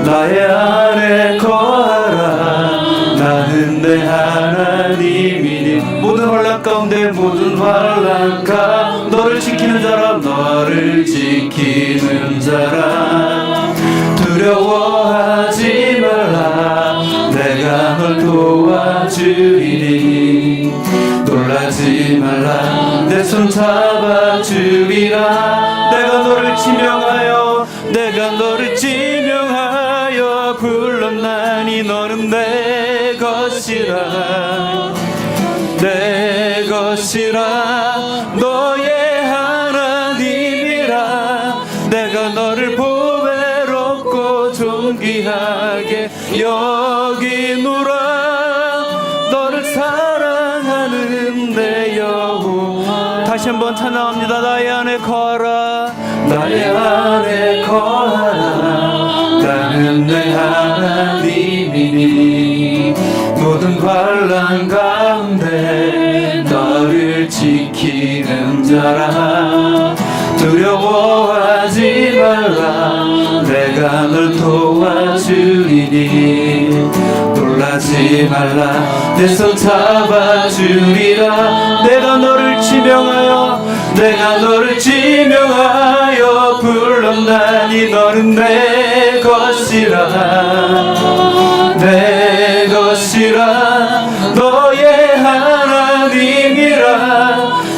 나의 안에 거하라. 나는 내 하나님이니. 모든 환난 가운데 모든 환난 가운데 너를 지키는 자라. 너를 지키는 자라. 두려워하지 말라. 내가 널 도와주리니. 놀라지 말라. 내 손 잡아주리라. 내가 너를 지명하여 내가 너를 지명하여 불렀나니. 너는 내 것이라. 내 것이라. 너의 하나님이라. 내가 너를 보배롭고 존귀하게 여기노라. 너를 사랑하는 내 여호와. 다시 한번 찬양합니다. 나의 안에 거하라. 나의 안에 거하라. 나는 내 하나님이니. 모든 환난 가운데 너를 지키는 자라. 두려워하지 말라. 내가 널 도와주리니. 놀라지 말라. 내 손 잡아주리라. 내가 너를 지명하여 내가 너를 지명하여 불렀나니. 너는 내 것이라. 내 것이라. 너의 하나님이라.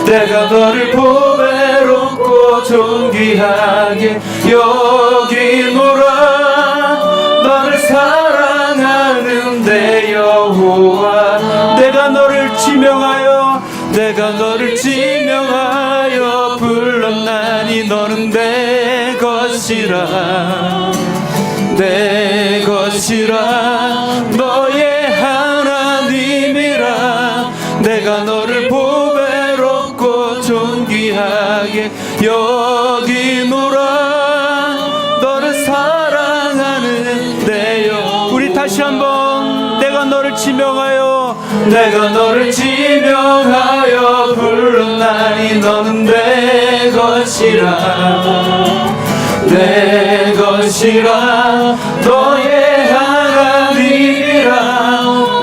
내가 너를 보배롭고 존귀하게 여기노라. 너를 사랑하는 내 여호와. 내가 너를 지명하여 내가 너를 지명하여 불렀나니. 너는 내 것이라. 내 것이라. 너의 하나님이라. 내가 너를 보배롭고 존귀하게 여기노라. 너를 사랑하는 내 여. 우리 다시 한번 내가 너를 지명하여 내가 너를 지명하여 불렀나니. 너는 내 것이라. 내 것이라. 너의 하나님이라.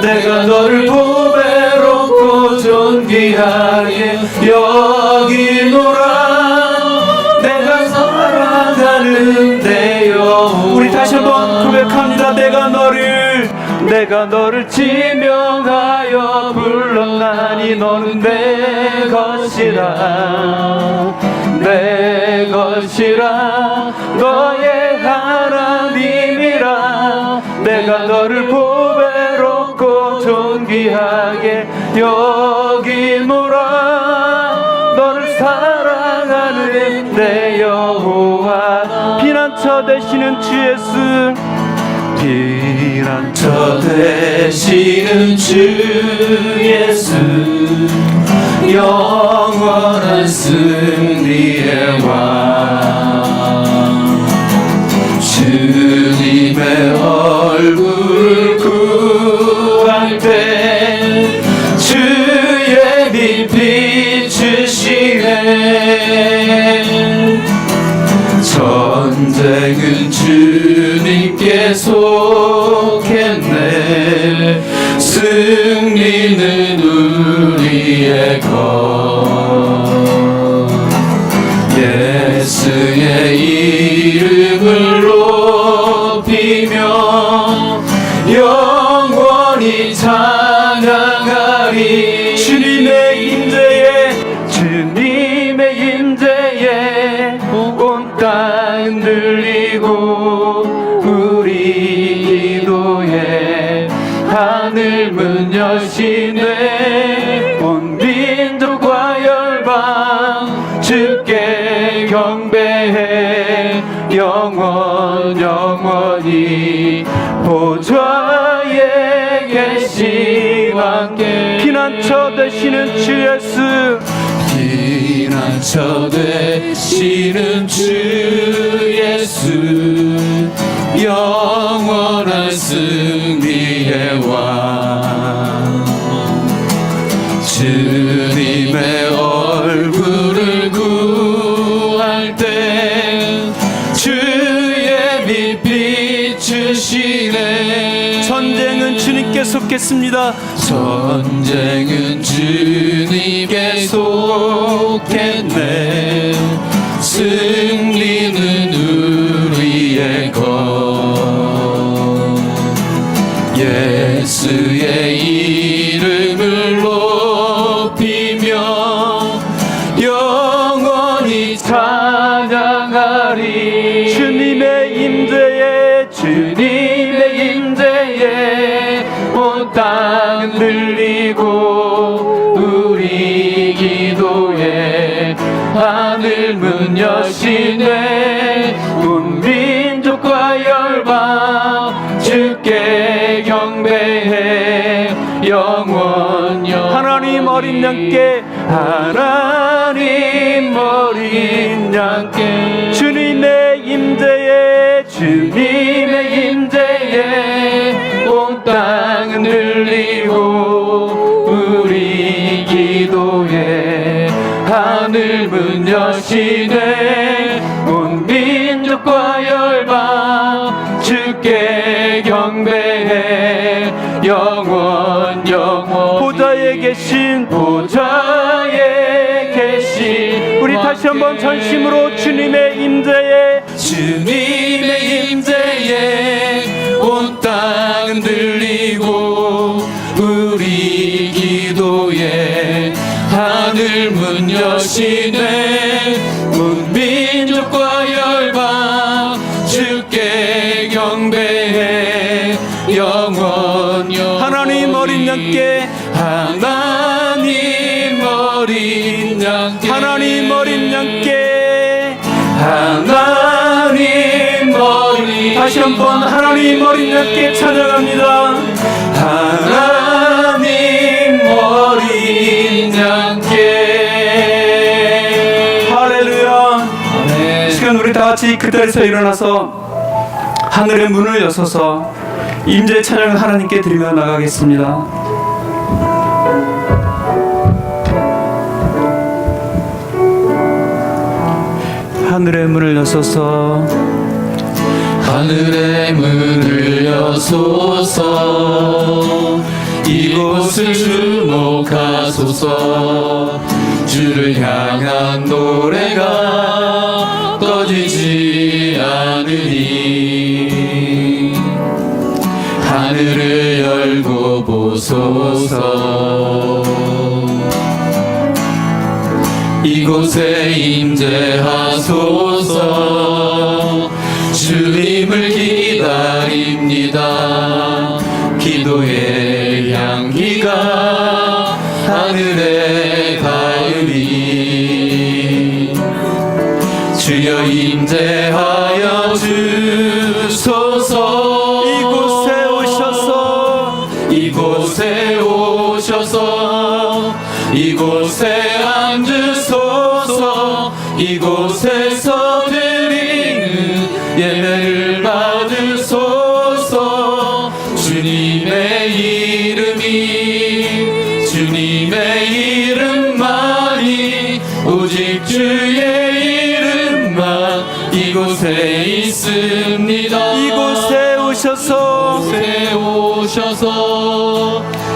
내가 너를 보배롭고 존귀하게 여기노라. 내가 사랑하는 내 여호와. 우리 다시 한번 고백합니다. 내가 너를 지명하여 불렀나니. 너는 내 것이라. 내 것이라. 너의 하나님이라. 내가 너를 보배롭고 존귀하게 여기노라. 너를 사랑하는 내 여호와. 피난처 되시는 주 예수. 피난처 되시는 주 예수. 영원한 승리의 왕. 주님의 얼굴 구할 때 주의 빛 비추시네. 전쟁은 주님께 속했네. 승리는 우리의 것. 예수의 이름을 높이며 영원히 찬양하리. 주님의 임재에 온 땅 흔들리고 우리 기도에 하늘 문 여시네. 온 민족과 열방 주께 경배해. 영원히 보좌에 계신 왕께. 피난처 되시는 주 예수. 피난처 되시는 주 예수. 영원한 승리의 왕. 주님의 얼굴을 구할 때 주의 빛 비추시 고백했습니다. 전쟁은 주님께 속했네. 승리는 우리의 것. 예수의 이름을 높이며 영원히 찬양하리. 주님의 임재에 온 땅 들리고 우리 기도에 하늘 문 여시네. 온 민족과 열방 주께 경배해 영원. 하나님 어린 양께, 하나님 어린 양께. 주님의 임재에 온 땅은 들리고 우리 기도에 하늘 문 여시네. 온 민족과 열방 주께 경배해 영원. 보좌에 계신 우리 다시 한번 전심으로 주님의 임재에 온 땅은 들리고 우리 기도에 하늘 문 여시네. 온 민족과 열방 주께 경배해 영원. 하나님 어린 양께, 하나님 어린 양께, 하나님 어린 양께, 하나님 어린. 다시 한번 하나님 어린 양께 찬양합니다. 하나님 어린 양께. 할렐루야. 아멘. 지금 우리 다 같이 그 자리에서 일어나서 하늘의 문을 여서서 임재 찬양을 하나님께 드리며 나가겠습니다. 하늘의 문을 여소서, 하늘의 문을 여소서. 이곳을 주목하소서. 주를 향한 노래가 꺼지지 않으니 하늘을 열고 보소서. 이곳에 임재하소서. 주님을 기다립니다. 기도의 향기가 하늘에 닿으니 주여 임재하여 주소서. 이곳에 오셔서 이곳에 앉으소서. 이곳에서 드리는 예배를 받으소서. 주님의 이름만이, 오직 주의 이름만 이곳에 있습니다. 이곳에 오셔서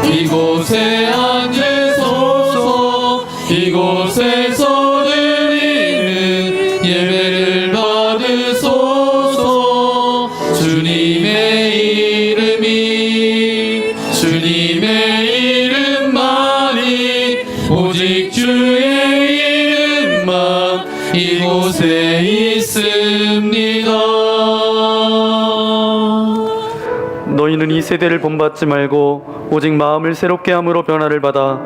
이곳에 앉으소서. 이곳에서 드리는 예배를 받으소서. 주님의 이름만이, 오직 주의 이름만 이곳에 있습니다. 너희는 이 세대를 본받지 말고 오직 마음을 새롭게 함으로 변화를 받아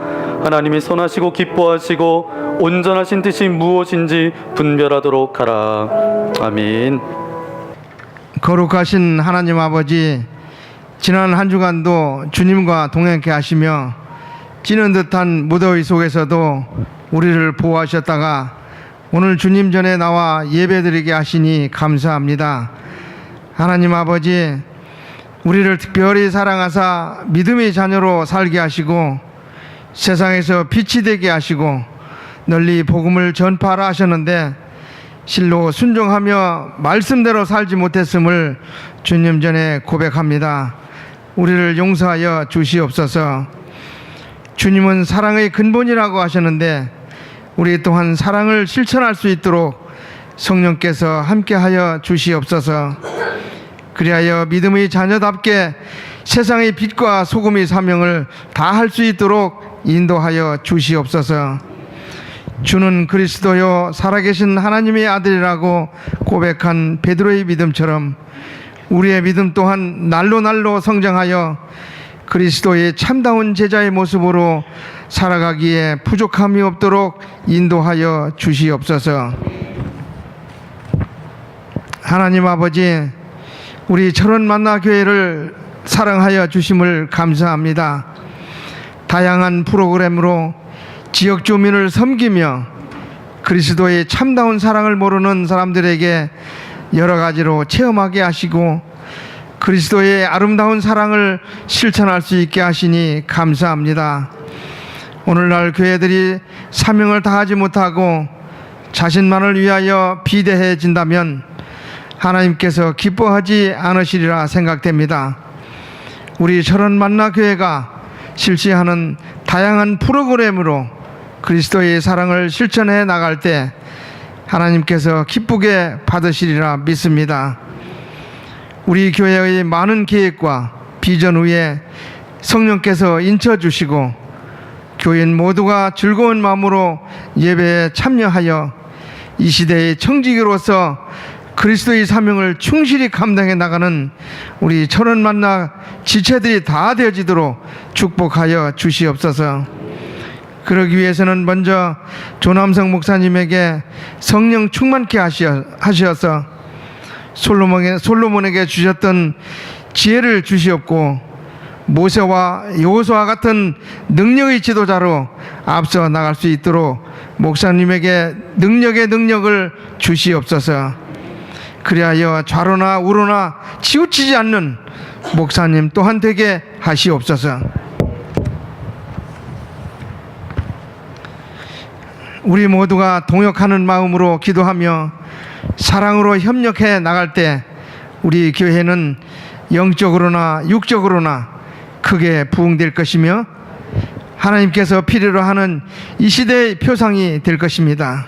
하나님이 선하시고 기뻐하시고 온전하신 뜻이 무엇인지 분별하도록 하라. 아멘. 거룩하신 하나님 아버지, 지난 한 주간도 주님과 동행케 하시며 찌는 듯한 무더위 속에서도 우리를 보호하셨다가 오늘 주님 전에 나와 예배드리게 하시니 감사합니다. 하나님 아버지, 우리를 특별히 사랑하사 믿음의 자녀로 살게 하시고 세상에서 빛이 되게 하시고 널리 복음을 전파하라 하셨는데 실로 순종하며 말씀대로 살지 못했음을 주님 전에 고백합니다. 우리를 용서하여 주시옵소서. 주님은 사랑의 근본이라고 하셨는데 우리 또한 사랑을 실천할 수 있도록 성령께서 함께하여 주시옵소서. 그리하여 믿음의 자녀답게 세상의 빛과 소금의 사명을 다할 수 있도록 인도하여 주시옵소서. 주는 그리스도요 살아계신 하나님의 아들이라고 고백한 베드로의 믿음처럼 우리의 믿음 또한 날로 날로 성장하여 그리스도의 참다운 제자의 모습으로 살아가기에 부족함이 없도록 인도하여 주시옵소서. 하나님 아버지, 우리 철원 만나 교회를 사랑하여 주심을 감사합니다. 다양한 프로그램으로 지역 주민을 섬기며 그리스도의 참다운 사랑을 모르는 사람들에게 여러 가지로 체험하게 하시고 그리스도의 아름다운 사랑을 실천할 수 있게 하시니 감사합니다. 오늘날 교회들이 사명을 다하지 못하고 자신만을 위하여 비대해진다면 하나님께서 기뻐하지 않으시리라 생각됩니다. 우리 철원 만나 교회가 실시하는 다양한 프로그램으로 그리스도의 사랑을 실천해 나갈 때 하나님께서 기쁘게 받으시리라 믿습니다. 우리 교회의 많은 계획과 비전 위에 성령께서 인쳐주시고 교인 모두가 즐거운 마음으로 예배에 참여하여 이 시대의 청지기로서 그리스도의 사명을 충실히 감당해 나가는 우리 철원 만나 지체들이 다 되어지도록 축복하여 주시옵소서. 그러기 위해서는 먼저 조남성 목사님에게 성령 충만케 하셔서 솔로몬에게 주셨던 지혜를 주시옵고 모세와 여호수아 같은 능력의 지도자로 앞서 나갈 수 있도록 목사님에게 능력의 능력을 주시옵소서. 그리하여 좌로나 우로나 치우치지 않는 목사님 또한 되게 하시옵소서. 우리 모두가 동역하는 마음으로 기도하며 사랑으로 협력해 나갈 때 우리 교회는 영적으로나 육적으로나 크게 부흥될 것이며 하나님께서 필요로 하는 이 시대의 표상이 될 것입니다.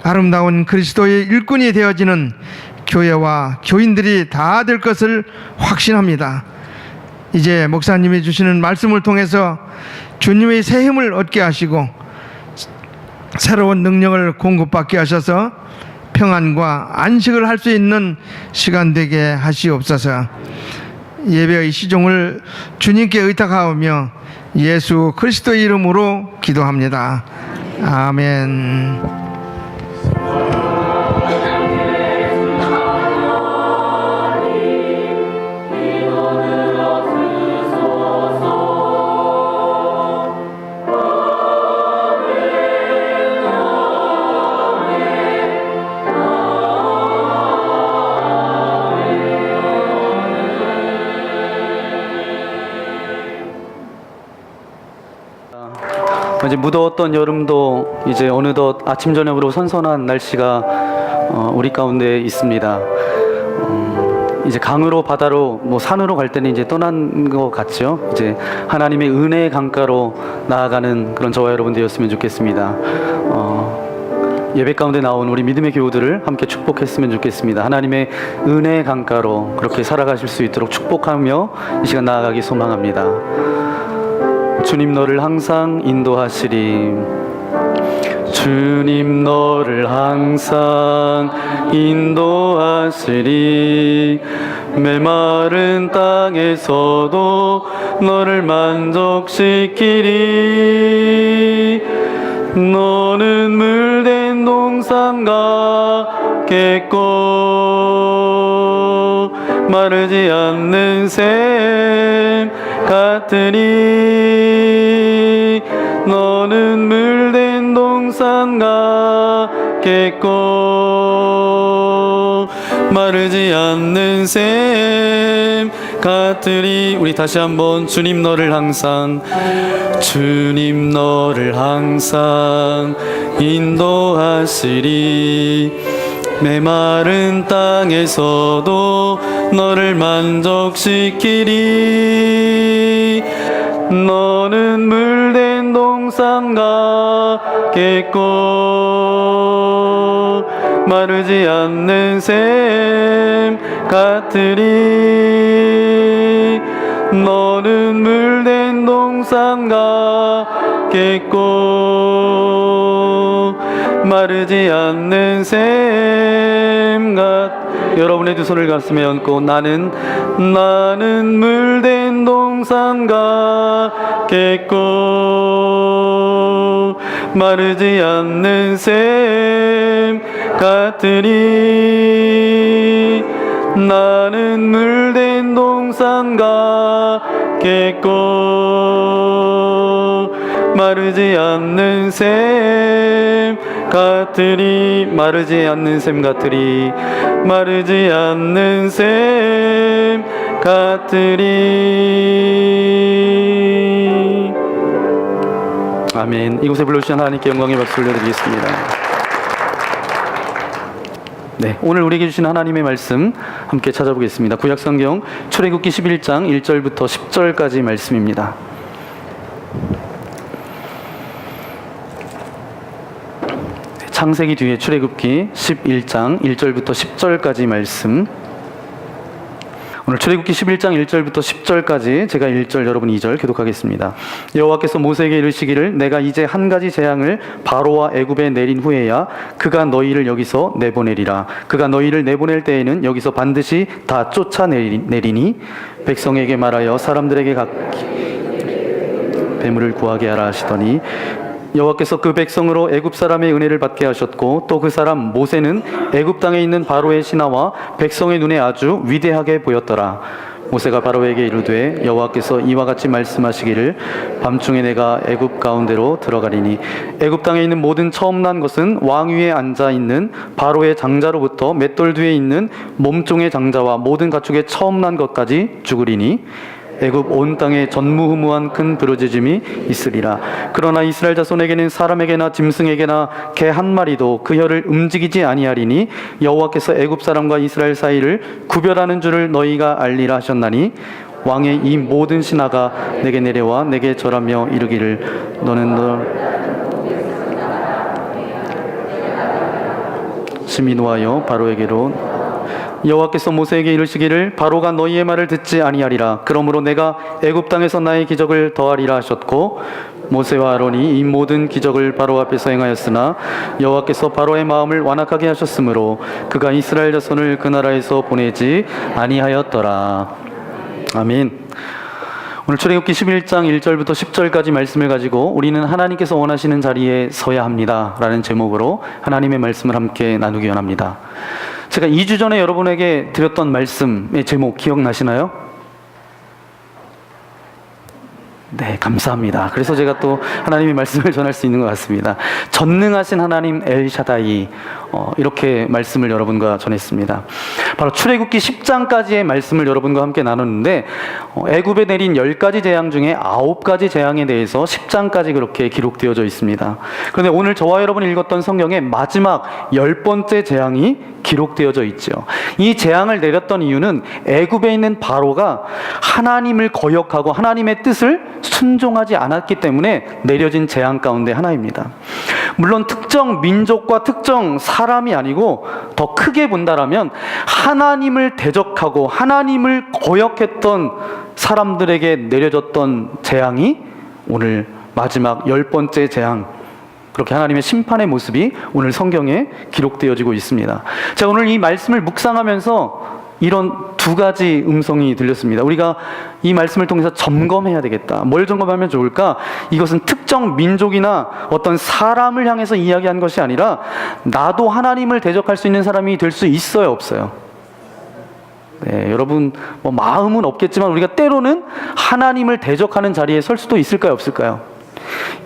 아름다운 그리스도의 일꾼이 되어지는 교회와 교인들이 다 될 것을 확신합니다. 이제 목사님이 주시는 말씀을 통해서 주님의 새 힘을 얻게 하시고 새로운 능력을 공급받게 하셔서 평안과 안식을 할 수 있는 시간 되게 하시옵소서. 예배의 시종을 주님께 의탁하오며 예수 그리스도의 이름으로 기도합니다. 아멘. 이제 무더웠던 여름도 이제 어느덧 아침 저녁으로 선선한 날씨가 우리 가운데 있습니다. 이제 강으로 바다로 뭐 산으로 갈 때는 이제 떠난 것 같죠. 이제 하나님의 은혜의 강가로 나아가는 그런 저와 여러분 되었으면 좋겠습니다. 예배 가운데 나온 우리 믿음의 교우들을 함께 축복했으면 좋겠습니다. 하나님의 은혜의 강가로 그렇게 살아가실 수 있도록 축복하며 이 시간 나아가기 소망합니다. 주님 너를 항상 인도하시리. 주님 너를 항상 인도하시리. 메마른 땅에서도 너를 만족시키리. 너는 물된 동산 같겠고 마르지 않는 샘 같으니. 너는 물된 동산 같겠고 마르지 않는 샘 같으리. 우리 다시 한번 주님 너를 항상 주님 너를 항상 인도하시리. 메마른 땅에서도 너를 만족시키리. 너는 물된 동산 같겠고 마르지 않는 샘 같으리. 너는 물된 동산 같겠고 마르지 않는 샘 여러분의 두 손을 가슴에 얹고 나는 물된 동산 같겠고 마르지 않는 샘 같으리. 나는 물된 동산 같겠고 마르지 않는 샘 같으리. 마르지 않는 샘 같으리. 마르지 않는 샘 같으리. 아멘. 이곳에 불러주신 하나님께 영광의 박수 올려드리겠습니다. 네, 오늘 우리에게 주신 하나님의 말씀 함께 찾아보겠습니다. 구약성경 출애굽기 11장 1절부터 10절까지 말씀입니다. 창세기 뒤에 출애굽기 11장 1절부터 10절까지 말씀. 오늘 출애굽기 11장 1절부터 10절까지 제가 1절 여러분 2절 교독하겠습니다. 여호와께서 모세에게 이르시기를 내가 이제 한 가지 재앙을 바로와 애굽에 내린 후에야 그가 너희를 여기서 내보내리라. 그가 너희를 내보낼 때에는 여기서 반드시 다 쫓아내리니 백성에게 말하여 사람들에게 각기 배물을 구하게 하라 하시더니 여호와께서 그 백성으로 애굽 사람의 은혜를 받게 하셨고 또 그 사람 모세는 애굽 땅에 있는 바로의 신하와 백성의 눈에 아주 위대하게 보였더라. 모세가 바로에게 이르되 여호와께서 이와 같이 말씀하시기를 밤중에 내가 애굽 가운데로 들어가리니 애굽 땅에 있는 모든 처음 난 것은 왕 위에 앉아 있는 바로의 장자로부터 맷돌 뒤에 있는 몸종의 장자와 모든 가축의 처음 난 것까지 죽으리니 애굽 온 땅에 전무후무한 큰 부르짖음이 있으리라. 그러나 이스라엘 자손에게는 사람에게나 짐승에게나 개 한 마리도 그 혀를 움직이지 아니하리니 여호와께서 애굽 사람과 이스라엘 사이를 구별하는 줄을 너희가 알리라 하셨나니 왕의 이 모든 신하가 내게 내려와 내게 절하며 이르기를 너는 심히 노하여 바로에게로 여호와께서 모세에게 이르시기를 바로가 너희의 말을 듣지 아니하리라. 그러므로 내가 애굽 땅에서 나의 기적을 더하리라 하셨고 모세와 아론이 이 모든 기적을 바로 앞에서 행하였으나 여호와께서 바로의 마음을 완악하게 하셨으므로 그가 이스라엘 자손을 그 나라에서 보내지 아니하였더라. 아멘. 오늘 출애굽기 11장 1절부터 10절까지 말씀을 가지고 우리는 하나님께서 원하시는 자리에 서야 합니다 라는 제목으로 하나님의 말씀을 함께 나누기 원합니다. 제가 2주 전에 여러분에게 드렸던 말씀의 제목 기억나시나요? 네, 감사합니다. 그래서 제가 또 하나님의 말씀을 전할 수 있는 것 같습니다. 전능하신 하나님 엘샤다이, 이렇게 말씀을 여러분과 전했습니다. 바로 출애굽기 10장까지의 말씀을 여러분과 함께 나눴는데 애굽에 내린 10가지 재앙 중에 9가지 재앙에 대해서 10장까지 그렇게 기록되어져 있습니다. 그런데 오늘 저와 여러분이 읽었던 성경의 마지막 10번째 재앙이 기록되어져 있죠. 이 재앙을 내렸던 이유는 애굽에 있는 바로가 하나님을 거역하고 하나님의 뜻을 순종하지 않았기 때문에 내려진 재앙 가운데 하나입니다. 물론 특정 민족과 특정 사람이 아니고 더 크게 본다라면 하나님을 대적하고 하나님을 거역했던 사람들에게 내려졌던 재앙이 오늘 마지막 10번째 재앙, 그렇게 하나님의 심판의 모습이 오늘 성경에 기록되어지고 있습니다. 제가 오늘 이 말씀을 묵상하면서 이런 두 가지 음성이 들렸습니다. 우리가 이 말씀을 통해서 점검해야 되겠다. 뭘 점검하면 좋을까? 이것은 특정 민족이나 어떤 사람을 향해서 이야기한 것이 아니라 나도 하나님을 대적할 수 있는 사람이 될 수 있어요, 없어요? 네, 여러분 마음은 없겠지만 우리가 때로는 하나님을 대적하는 자리에 설 수도 있을까요, 없을까요?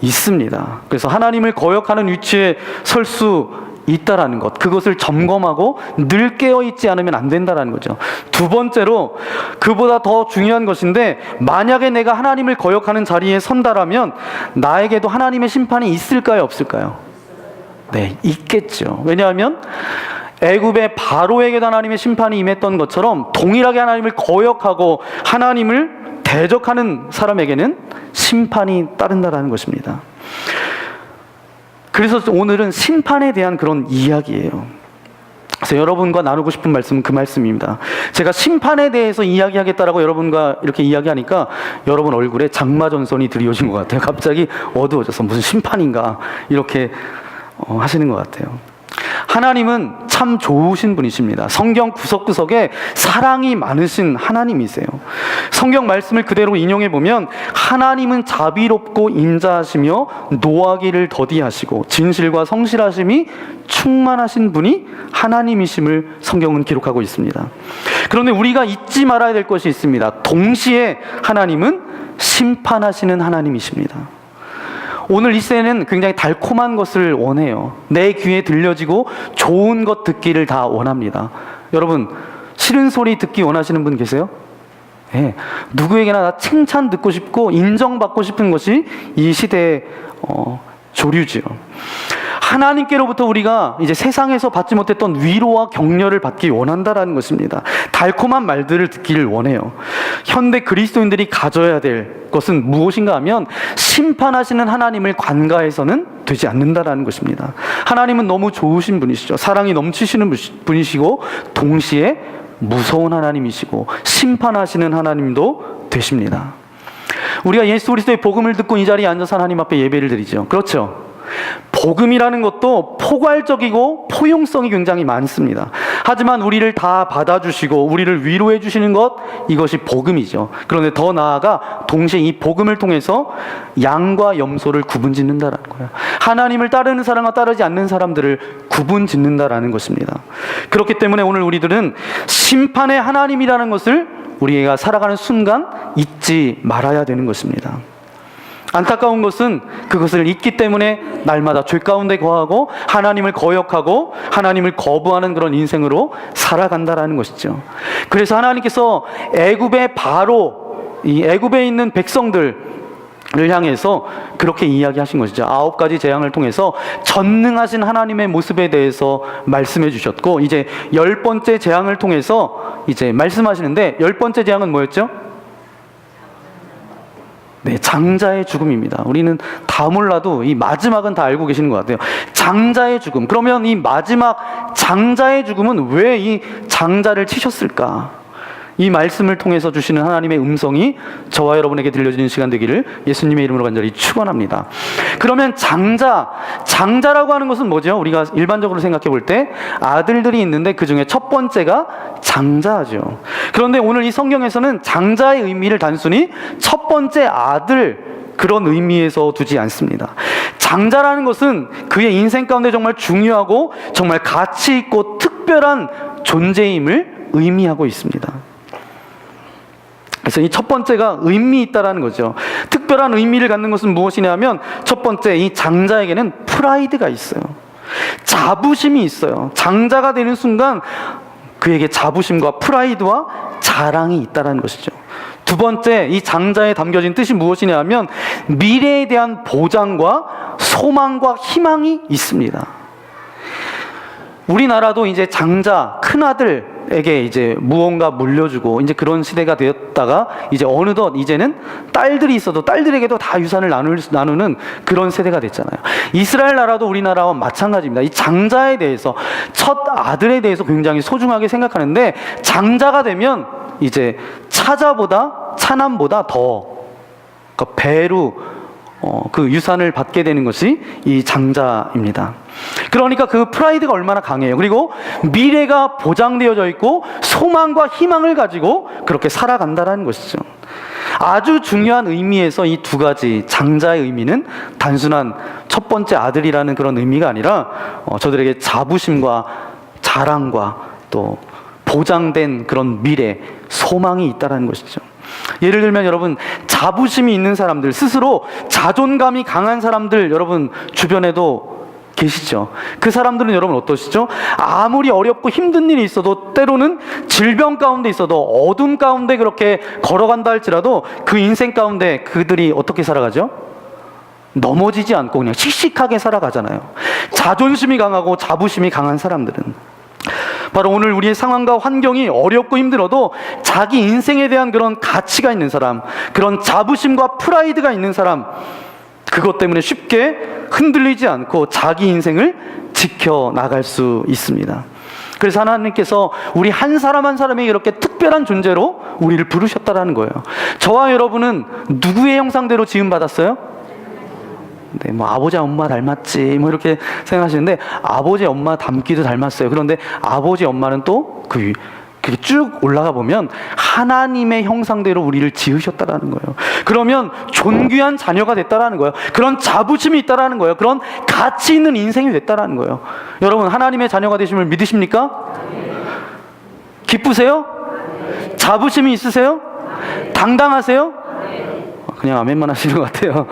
있습니다. 그래서 하나님을 거역하는 위치에 설 수 있다라는 것, 그것을 점검하고 늘 깨어있지 않으면 안 된다라는 거죠. 두 번째로 그보다 더 중요한 것인데 만약에 내가 하나님을 거역하는 자리에 선다라면 나에게도 하나님의 심판이 있을까요, 없을까요? 네, 있겠죠. 왜냐하면 애굽의 바로에게도 하나님의 심판이 임했던 것처럼 동일하게 하나님을 거역하고 하나님을 대적하는 사람에게는 심판이 따른다라는 것입니다. 그래서 오늘은 심판에 대한 그런 이야기예요. 그래서 여러분과 나누고 싶은 말씀은 그 말씀입니다. 제가 심판에 대해서 이야기하겠다라고 여러분과 이렇게 이야기하니까 여러분 얼굴에 장마전선이 드리워진 것 같아요. 갑자기 어두워져서 무슨 심판인가 이렇게 하시는 것 같아요. 하나님은 참 좋으신 분이십니다. 성경 구석구석에 사랑이 많으신 하나님이세요. 성경 말씀을 그대로 인용해 보면 하나님은 자비롭고 인자하시며 노하기를 더디하시고 진실과 성실하심이 충만하신 분이 하나님이심을 성경은 기록하고 있습니다. 그런데 우리가 잊지 말아야 될 것이 있습니다. 동시에 하나님은 심판하시는 하나님이십니다. 오늘 이 시대는 굉장히 달콤한 것을 원해요. 내 귀에 들려지고 좋은 것 듣기를 다 원합니다. 여러분, 싫은 소리 듣기 원하시는 분 계세요? 네. 누구에게나 다 칭찬 듣고 싶고 인정받고 싶은 것이 이 시대의 조류지요. 하나님께로부터 우리가 이제 세상에서 받지 못했던 위로와 격려를 받기 원한다라는 것입니다. 달콤한 말들을 듣기를 원해요. 현대 그리스도인들이 가져야 될 것은 무엇인가 하면 심판하시는 하나님을 관가해서는 되지 않는다라는 것입니다. 하나님은 너무 좋으신 분이시죠. 사랑이 넘치시는 분이시고 동시에 무서운 하나님이시고 심판하시는 하나님도 되십니다. 우리가 예수 그리스도의 복음을 듣고 이 자리에 앉아서 하나님 앞에 예배를 드리죠. 그렇죠? 복음이라는 것도 포괄적이고 포용성이 굉장히 많습니다. 하지만 우리를 다 받아주시고 우리를 위로해 주시는 것, 이것이 복음이죠. 그런데 더 나아가 동시에 이 복음을 통해서 양과 염소를 구분짓는다라는 거예요. 하나님을 따르는 사람과 따르지 않는 사람들을 구분짓는다라는 것입니다. 그렇기 때문에 오늘 우리들은 심판의 하나님이라는 것을 우리가 살아가는 순간 잊지 말아야 되는 것입니다. 안타까운 것은 그것을 잊기 때문에 날마다 죄 가운데 거하고 하나님을 거역하고 하나님을 거부하는 그런 인생으로 살아간다라는 것이죠. 그래서 하나님께서 애굽의 바로 이 애굽에 있는 백성들을 향해서 그렇게 이야기하신 것이죠. 9가지 재앙을 통해서 전능하신 하나님의 모습에 대해서 말씀해 주셨고, 이제 10번째 재앙을 통해서 이제 말씀하시는데, 10번째 재앙은 뭐였죠? 네, 장자의 죽음입니다. 우리는 다 몰라도 이 마지막은 다 알고 계시는 것 같아요. 장자의 죽음. 그러면 이 마지막 장자의 죽음은 왜 이 장자를 치셨을까? 이 말씀을 통해서 주시는 하나님의 음성이 저와 여러분에게 들려지는 시간 되기를 예수님의 이름으로 간절히 축원합니다. 그러면 장자라고 하는 것은 뭐죠? 우리가 일반적으로 생각해 볼 때 아들들이 있는데 그 중에 첫 번째가 장자죠. 그런데 오늘 이 성경에서는 장자의 의미를 단순히 첫 번째 아들, 그런 의미에서 두지 않습니다. 장자라는 것은 그의 인생 가운데 정말 중요하고 정말 가치 있고 특별한 존재임을 의미하고 있습니다. 그래서 이 첫 번째가 의미 있다라는 거죠. 특별한 의미를 갖는 것은 무엇이냐면, 첫 번째, 이 장자에게는 프라이드가 있어요. 자부심이 있어요. 장자가 되는 순간 그에게 자부심과 프라이드와 자랑이 있다라는 것이죠. 두 번째, 이 장자에 담겨진 뜻이 무엇이냐면 미래에 대한 보장과 소망과 희망이 있습니다. 우리나라도 이제 장자, 큰아들에게 이제 무언가 물려주고 이제 그런 시대가 되었다가 이제 어느덧 이제는 딸들이 있어도 딸들에게도 다 유산을 나누는 그런 세대가 됐잖아요. 이스라엘 나라도 우리나라와 마찬가지입니다. 이 장자에 대해서, 첫 아들에 대해서 굉장히 소중하게 생각하는데, 장자가 되면 이제 차남보다 더 배로 그 유산을 받게 되는 것이 이 장자입니다. 그러니까 그 프라이드가 얼마나 강해요. 그리고 미래가 보장되어져 있고 소망과 희망을 가지고 그렇게 살아간다는 것이죠. 아주 중요한 의미에서 이 두 가지 장자의 의미는 단순한 첫 번째 아들이라는 그런 의미가 아니라 저들에게 자부심과 자랑과 또 보장된 그런 미래, 소망이 있다는 것이죠. 예를 들면 여러분, 자부심이 있는 사람들, 스스로 자존감이 강한 사람들 여러분 주변에도 계시죠. 그 사람들은 여러분 어떠시죠? 아무리 어렵고 힘든 일이 있어도, 때로는 질병 가운데 있어도, 어둠 가운데 그렇게 걸어간다 할지라도 그 인생 가운데 그들이 어떻게 살아가죠? 넘어지지 않고 그냥 씩씩하게 살아가잖아요. 자존심이 강하고 자부심이 강한 사람들은. 바로 오늘 우리의 상황과 환경이 어렵고 힘들어도 자기 인생에 대한 그런 가치가 있는 사람, 그런 자부심과 프라이드가 있는 사람, 그것 때문에 쉽게 흔들리지 않고 자기 인생을 지켜나갈 수 있습니다. 그래서 하나님께서 우리 한 사람 한 사람에게 이렇게 특별한 존재로 우리를 부르셨다라는 거예요. 저와 여러분은 누구의 형상대로 지음받았어요? 네, 뭐 아버지 엄마 닮았지 뭐 이렇게 생각하시는데, 아버지 엄마 닮기도 닮았어요. 그런데 아버지 엄마는 또 그렇게 쭉 올라가 보면 하나님의 형상대로 우리를 지으셨다라는 거예요. 그러면 존귀한 자녀가 됐다라는 거예요. 그런 자부심이 있다라는 거예요. 그런 가치 있는 인생이 됐다라는 거예요. 여러분, 하나님의 자녀가 되심을 믿으십니까? 기쁘세요? 자부심이 있으세요? 당당하세요? 그냥 아멘만 하시는 것 같아요.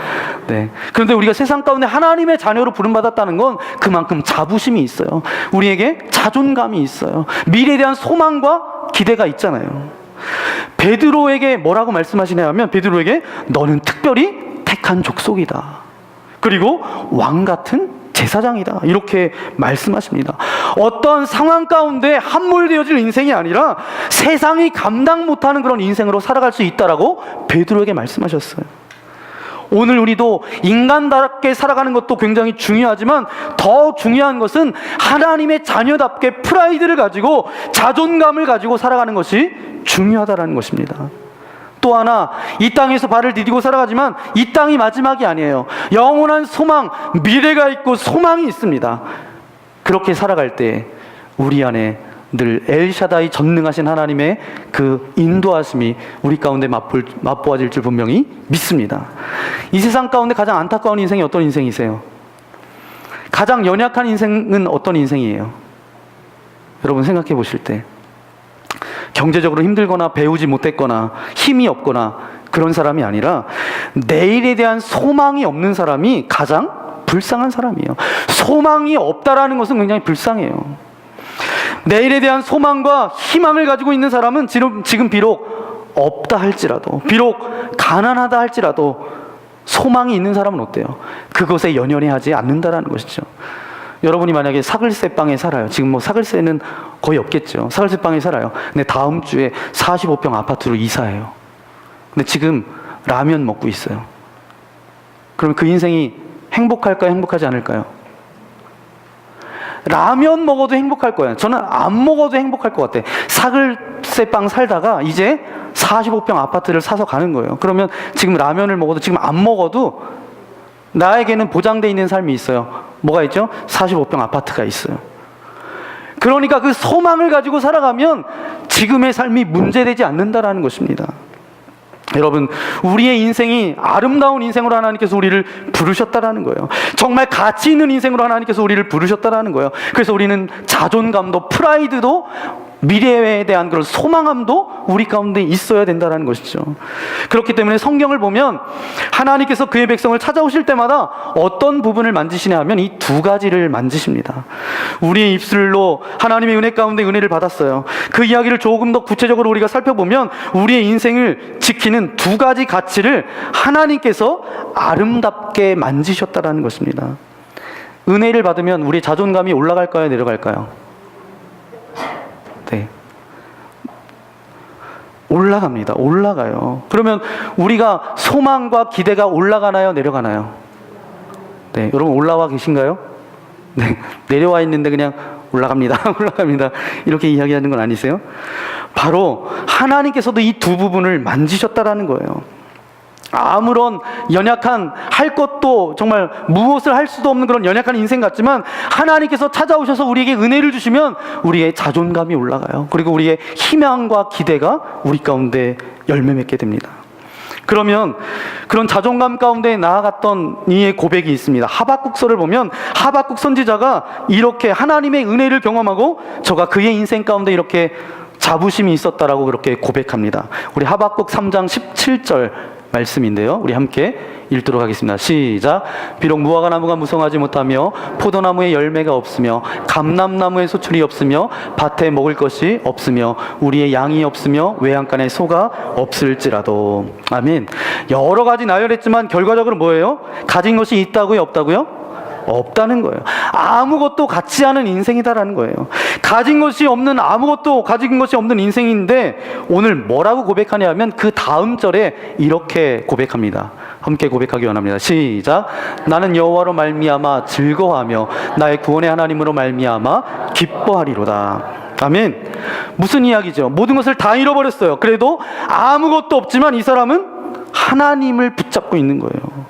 네. 그런데 우리가 세상 가운데 하나님의 자녀로 부름받았다는 건 그만큼 자부심이 있어요. 우리에게 자존감이 있어요. 미래에 대한 소망과 기대가 있잖아요. 베드로에게 뭐라고 말씀하시냐 하면, 베드로에게 너는 특별히 택한 족속이다. 그리고 왕 같은 제사장이다. 이렇게 말씀하십니다. 어떤 상황 가운데 함몰되어질 인생이 아니라 세상이 감당 못하는 그런 인생으로 살아갈 수 있다라고 베드로에게 말씀하셨어요. 오늘 우리도 인간답게 살아가는 것도 굉장히 중요하지만 더 중요한 것은 하나님의 자녀답게 프라이드를 가지고 자존감을 가지고 살아가는 것이 중요하다는 것입니다. 또 하나, 이 땅에서 발을 디디고 살아가지만 이 땅이 마지막이 아니에요. 영원한 소망, 미래가 있고 소망이 있습니다. 그렇게 살아갈 때 우리 안에 늘 엘샤다이 전능하신 하나님의 그 인도하심이 우리 가운데 맛보아질 줄 분명히 믿습니다. 이 세상 가운데 가장 안타까운 인생이 어떤 인생이세요? 가장 연약한 인생은 어떤 인생이에요? 여러분 생각해 보실 때, 경제적으로 힘들거나 배우지 못했거나 힘이 없거나 그런 사람이 아니라 내일에 대한 소망이 없는 사람이 가장 불쌍한 사람이에요. 소망이 없다라는 것은 굉장히 불쌍해요. 내일에 대한 소망과 희망을 가지고 있는 사람은 지금 비록 없다 할지라도, 비록 가난하다 할지라도 소망이 있는 사람은 어때요? 그것에 연연해 하지 않는다라는 것이죠. 여러분이 만약에 사글세방에 살아요. 지금 뭐 사글세는 거의 없겠죠. 사글세방에 살아요. 근데 다음 주에 45평 아파트로 이사해요. 근데 지금 라면 먹고 있어요. 그럼 그 인생이 행복할까요? 행복하지 않을까요? 라면 먹어도 행복할 거예요. 저는 안 먹어도 행복할 것 같아. 사글세방 살다가 이제 45평 아파트를 사서 가는 거예요. 그러면 지금 라면을 먹어도, 지금 안 먹어도 나에게는 보장되어 있는 삶이 있어요. 뭐가 있죠? 45평 아파트가 있어요. 그러니까 그 소망을 가지고 살아가면 지금의 삶이 문제되지 않는다라는 것입니다. 여러분, 우리의 인생이 아름다운 인생으로 하나님께서 우리를 부르셨다라는 거예요. 정말 가치 있는 인생으로 하나님께서 우리를 부르셨다라는 거예요. 그래서 우리는 자존감도 프라이드도 미래에 대한 그런 소망함도 우리 가운데 있어야 된다는 것이죠. 그렇기 때문에 성경을 보면 하나님께서 그의 백성을 찾아오실 때마다 어떤 부분을 만지시냐 하면 이 두 가지를 만지십니다. 우리의 입술로 하나님의 은혜 가운데 은혜를 받았어요. 그 이야기를 조금 더 구체적으로 우리가 살펴보면 우리의 인생을 지키는 두 가지 가치를 하나님께서 아름답게 만지셨다는 것입니다. 은혜를 받으면 우리의 자존감이 올라갈까요? 내려갈까요? 네. 올라갑니다. 올라가요. 그러면 우리가 소망과 기대가 올라가나요? 내려가나요? 네. 여러분 올라와 계신가요? 네. 내려와 있는데 그냥 올라갑니다. 올라갑니다. 이렇게 이야기하는 건 아니세요? 바로 하나님께서도 이 두 부분을 만지셨다라는 거예요. 아무런 연약한, 할 것도 정말 무엇을 할 수도 없는 그런 연약한 인생 같지만 하나님께서 찾아오셔서 우리에게 은혜를 주시면 우리의 자존감이 올라가요. 그리고 우리의 희망과 기대가 우리 가운데 열매 맺게 됩니다. 그러면 그런 자존감 가운데 나아갔던 이의 고백이 있습니다. 하박국서를 보면 하박국 선지자가 이렇게 하나님의 은혜를 경험하고 저가 그의 인생 가운데 이렇게 자부심이 있었다라고 그렇게 고백합니다. 우리 하박국 3장 17절 말씀인데요. 우리 함께 읽도록 하겠습니다. 시작. 비록 무화과 나무가 무성하지 못하며 포도나무에 열매가 없으며 감람나무에 소출이 없으며 밭에 먹을 것이 없으며 우리의 양이 없으며 외양간에 소가 없을지라도. 아멘. 여러 가지 나열했지만 결과적으로 뭐예요? 가진 것이 있다고요? 없다고요? 없다는 거예요. 아무것도 갖지 않은 인생이다라는 거예요. 가진 것이 없는, 아무것도 가진 것이 없는 인생인데 오늘 뭐라고 고백하냐면 그 다음 절에 이렇게 고백합니다. 함께 고백하기 원합니다. 시작. 나는 여호와로 말미암아 즐거워하며 나의 구원의 하나님으로 말미암아 기뻐하리로다. 아멘. 무슨 이야기죠? 모든 것을 다 잃어버렸어요. 그래도 아무것도 없지만 이 사람은 하나님을 붙잡고 있는 거예요.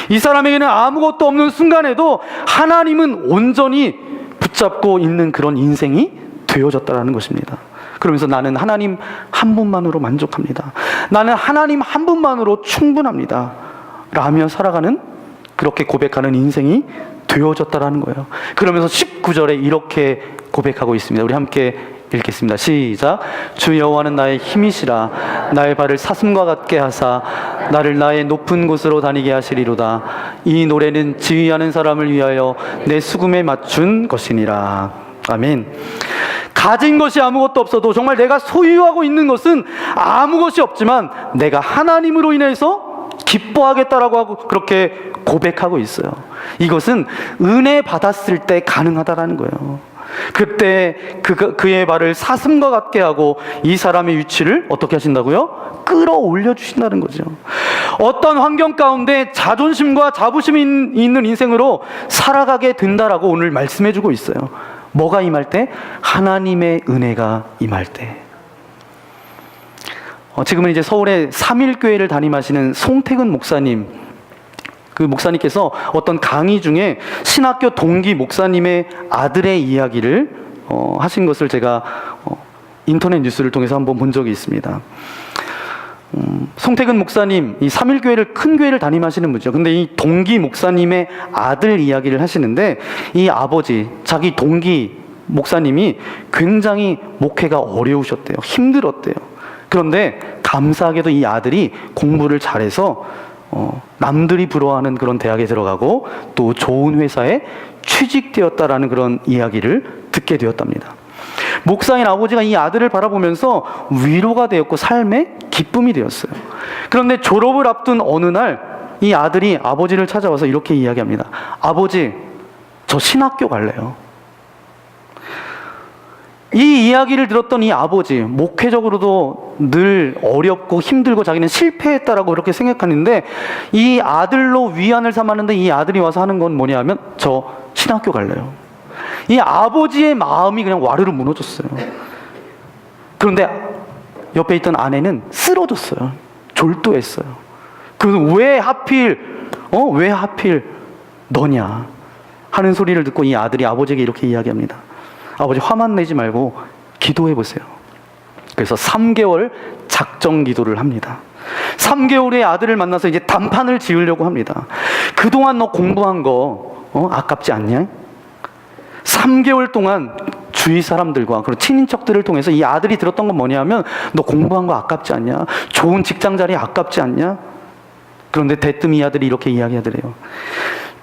이 사람에게는 아무것도 없는 순간에도 하나님은 온전히 붙잡고 있는 그런 인생이 되어졌다는 것입니다. 그러면서 나는 하나님 한 분만으로 만족합니다. 나는 하나님 한 분만으로 충분합니다. 라며 살아가는, 그렇게 고백하는 인생이 되어졌다라는 거예요. 그러면서 19절에 이렇게 고백하고 있습니다. 우리 함께 읽겠습니다. 시작. 주 여호와는 나의 힘이시라. 나의 발을 사슴과 같게 하사 나를 나의 높은 곳으로 다니게 하시리로다. 이 노래는 지휘하는 사람을 위하여 내 수금에 맞춘 것이니라. 아멘. 가진 것이 아무것도 없어도, 정말 내가 소유하고 있는 것은 아무것이 없지만 내가 하나님으로 인해서 기뻐하겠다라고 하고 그렇게 고백하고 있어요. 이것은 은혜 받았을 때 가능하다라는 거예요. 그때 그의 발을 사슴과 같게 하고 이 사람의 위치를 어떻게 하신다고요? 끌어올려 주신다는 거죠. 어떤 환경 가운데 자존심과 자부심이 있는 인생으로 살아가게 된다라고 오늘 말씀해 주고 있어요. 뭐가 임할 때? 하나님의 은혜가 임할 때. 지금은 이제 서울의 삼일교회를 담임하시는 송태근 목사님, 그 목사님께서 어떤 강의 중에 신학교 동기 목사님의 아들의 이야기를 하신 것을 제가 인터넷 뉴스를 통해서 한번 본 적이 있습니다. 송태근 목사님, 이 삼일교회를, 큰 교회를 담임하시는 분이죠. 근데 이 동기 목사님의 아들 이야기를 하시는데, 이 아버지, 자기 동기 목사님이 굉장히 목회가 어려우셨대요. 힘들었대요. 그런데 감사하게도 이 아들이 공부를 잘해서 남들이 부러워하는 그런 대학에 들어가고 또 좋은 회사에 취직되었다라는 그런 이야기를 듣게 되었답니다. 목사인 아버지가 이 아들을 바라보면서 위로가 되었고 삶의 기쁨이 되었어요. 그런데 졸업을 앞둔 어느 날 이 아들이 아버지를 찾아와서 이렇게 이야기합니다. 아버지, 저 신학교 갈래요. 이 이야기를 들었던 이 아버지, 목회적으로도 늘 어렵고 힘들고 자기는 실패했다라고 그렇게 생각하는데, 이 아들로 위안을 삼았는데 이 아들이 와서 하는 건 뭐냐 하면 저 신학교 갈래요. 이 아버지의 마음이 그냥 와르르 무너졌어요. 그런데 옆에 있던 아내는 쓰러졌어요. 졸도했어요. 그래서 왜 하필 너냐 하는 소리를 듣고 이 아들이 아버지에게 이렇게 이야기합니다. 아버지, 화만 내지 말고 기도해 보세요. 그래서 3개월 작정 기도를 합니다. 3개월 후에 아들을 만나서 이제 단판을 지으려고 합니다. 그동안 너 공부한 거 아깝지 않냐? 3개월 동안 주위 사람들과 그리고 친인척들을 통해서 이 아들이 들었던 건 뭐냐면, 너 공부한 거 아깝지 않냐? 좋은 직장 자리 아깝지 않냐? 그런데 대뜸 이 아들이 이렇게 이야기하더래요.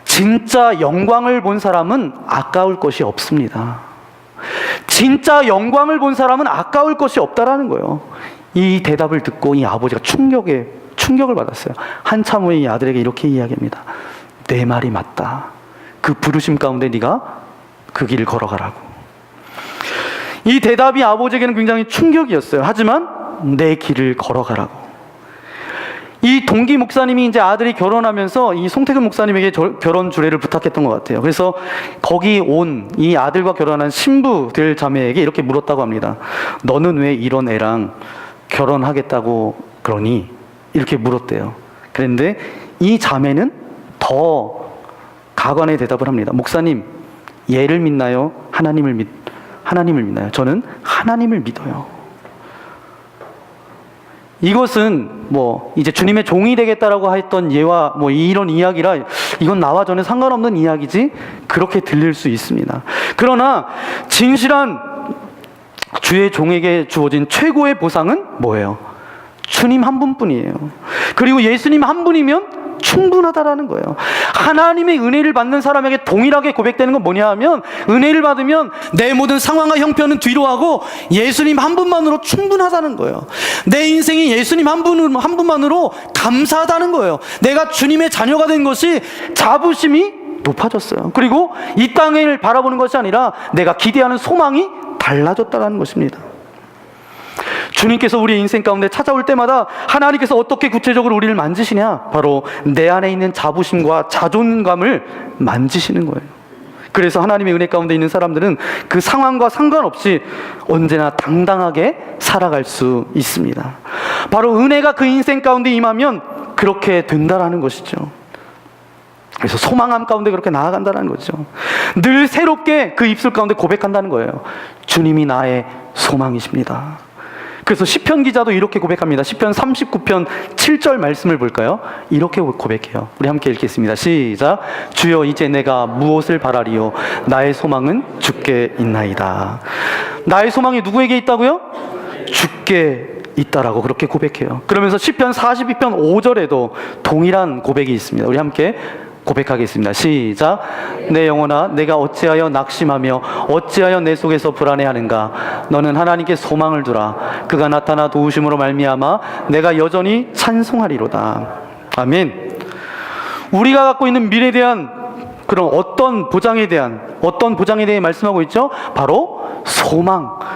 진짜 영광을 본 사람은 아까울 것이 없습니다. 진짜 영광을 본 사람은 아까울 것이 없다라는 거예요. 이 대답을 듣고 이 아버지가 충격을 받았어요. 한참 후에 이 아들에게 이렇게 이야기합니다. 내 말이 맞다. 그 부르심 가운데 네가 그 길을 걸어가라고. 이 대답이 아버지에게는 굉장히 충격이었어요. 하지만 내 길을 걸어가라고. 이 동기 목사님이 이제 아들이 결혼하면서 이 송태근 목사님에게 결혼 주례를 부탁했던 것 같아요. 그래서 거기 온 이 아들과 결혼한 신부 될 자매에게 이렇게 물었다고 합니다. 너는 왜 이런 애랑 결혼하겠다고 그러니? 이렇게 물었대요. 그런데 이 자매는 더 가관의 대답을 합니다. 목사님, 얘를 믿나요? 하나님을 믿나요? 저는 하나님을 믿어요. 이것은 이제 주님의 종이 되겠다라고 했던 예와 이런 이야기라, 이건 나와 저는 상관없는 이야기지, 그렇게 들릴 수 있습니다. 그러나 진실한 주의 종에게 주어진 최고의 보상은 뭐예요? 주님 한 분뿐이에요. 그리고 예수님 한 분이면 충분하다라는 거예요. 하나님의 은혜를 받는 사람에게 동일하게 고백되는 건 뭐냐 하면, 은혜를 받으면 내 모든 상황과 형편은 뒤로 하고 예수님 한 분만으로 충분하다는 거예요. 내 인생이 예수님 한 분만으로 감사하다는 거예요. 내가 주님의 자녀가 된 것이 자부심이 높아졌어요. 그리고 이 땅을 바라보는 것이 아니라 내가 기대하는 소망이 달라졌다는 것입니다. 주님께서 우리의 인생 가운데 찾아올 때마다 하나님께서 어떻게 구체적으로 우리를 만지시냐? 바로 내 안에 있는 자부심과 자존감을 만지시는 거예요. 그래서 하나님의 은혜 가운데 있는 사람들은 그 상황과 상관없이 언제나 당당하게 살아갈 수 있습니다. 바로 은혜가 그 인생 가운데 임하면 그렇게 된다라는 것이죠. 그래서 소망함 가운데 그렇게 나아간다는 거죠. 늘 새롭게 그 입술 가운데 고백한다는 거예요. 주님이 나의 소망이십니다. 그래서 시편 기자도 이렇게 고백합니다. 시편 39편 7절 말씀을 볼까요? 이렇게 고백해요. 우리 함께 읽겠습니다. 시작. 주여 이제 내가 무엇을 바라리요? 나의 소망은 주께 있나이다. 나의 소망이 누구에게 있다고요? 주께 있다라고 그렇게 고백해요. 그러면서 시편 42편 5절에도 동일한 고백이 있습니다. 우리 함께 고백하겠습니다. 시작. 내 영혼아 내가 어찌하여 낙심하며 어찌하여 내 속에서 불안해하는가? 너는 하나님께 소망을 두라. 그가 나타나 도우심으로 말미암아 내가 여전히 찬송하리로다. 아멘. 우리가 갖고 있는 미래에 대한 그런 어떤 보장에 대해 말씀하고 있죠? 바로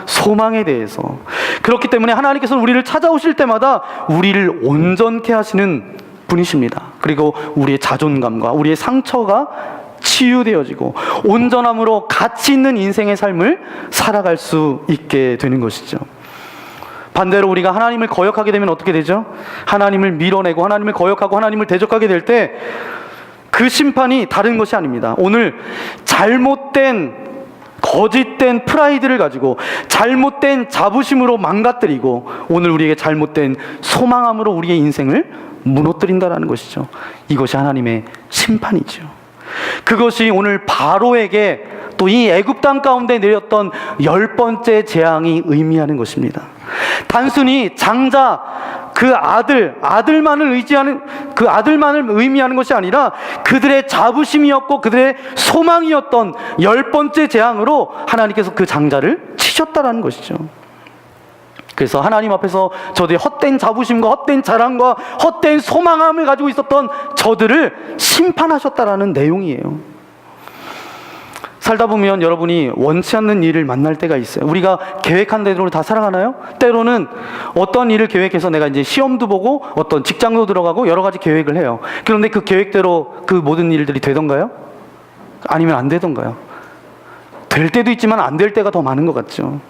소망에 대해서. 그렇기 때문에 하나님께서는 우리를 찾아오실 때마다 우리를 온전케 하시는 분이십니다. 그리고 우리의 자존감과 우리의 상처가 치유되어지고 온전함으로 가치 있는 인생의 삶을 살아갈 수 있게 되는 것이죠. 반대로 우리가 하나님을 거역하게 되면 어떻게 되죠? 하나님을 밀어내고 하나님을 거역하고 하나님을 대적하게 될 때 그 심판이 다른 것이 아닙니다. 오늘 잘못된 거짓된 프라이드를 가지고 잘못된 자부심으로 망가뜨리고 오늘 우리에게 잘못된 소망함으로 우리의 인생을 무너뜨린다는 것이죠. 이것이 하나님의 심판이죠. 그것이 오늘 바로에게 또 이 애굽 땅 가운데 내렸던 10번째 재앙이 의미하는 것입니다. 단순히 장자 그 아들만을 의미하는 것이 아니라 그들의 자부심이었고 그들의 소망이었던 10번째 재앙으로 하나님께서 그 장자를 치셨다라는 것이죠. 그래서 하나님 앞에서 저들의 헛된 자부심과 헛된 자랑과 헛된 소망함을 가지고 있었던 저들을 심판하셨다라는 내용이에요. 살다 보면 여러분이 원치 않는 일을 만날 때가 있어요. 우리가 계획한 대로 다 살아가나요? 때로는 어떤 일을 계획해서 내가 이제 시험도 보고 어떤 직장도 들어가고 여러 가지 계획을 해요. 그런데 그 계획대로 그 모든 일들이 되던가요? 아니면 안 되던가요? 될 때도 있지만 안 될 때가 더 많은 것 같죠.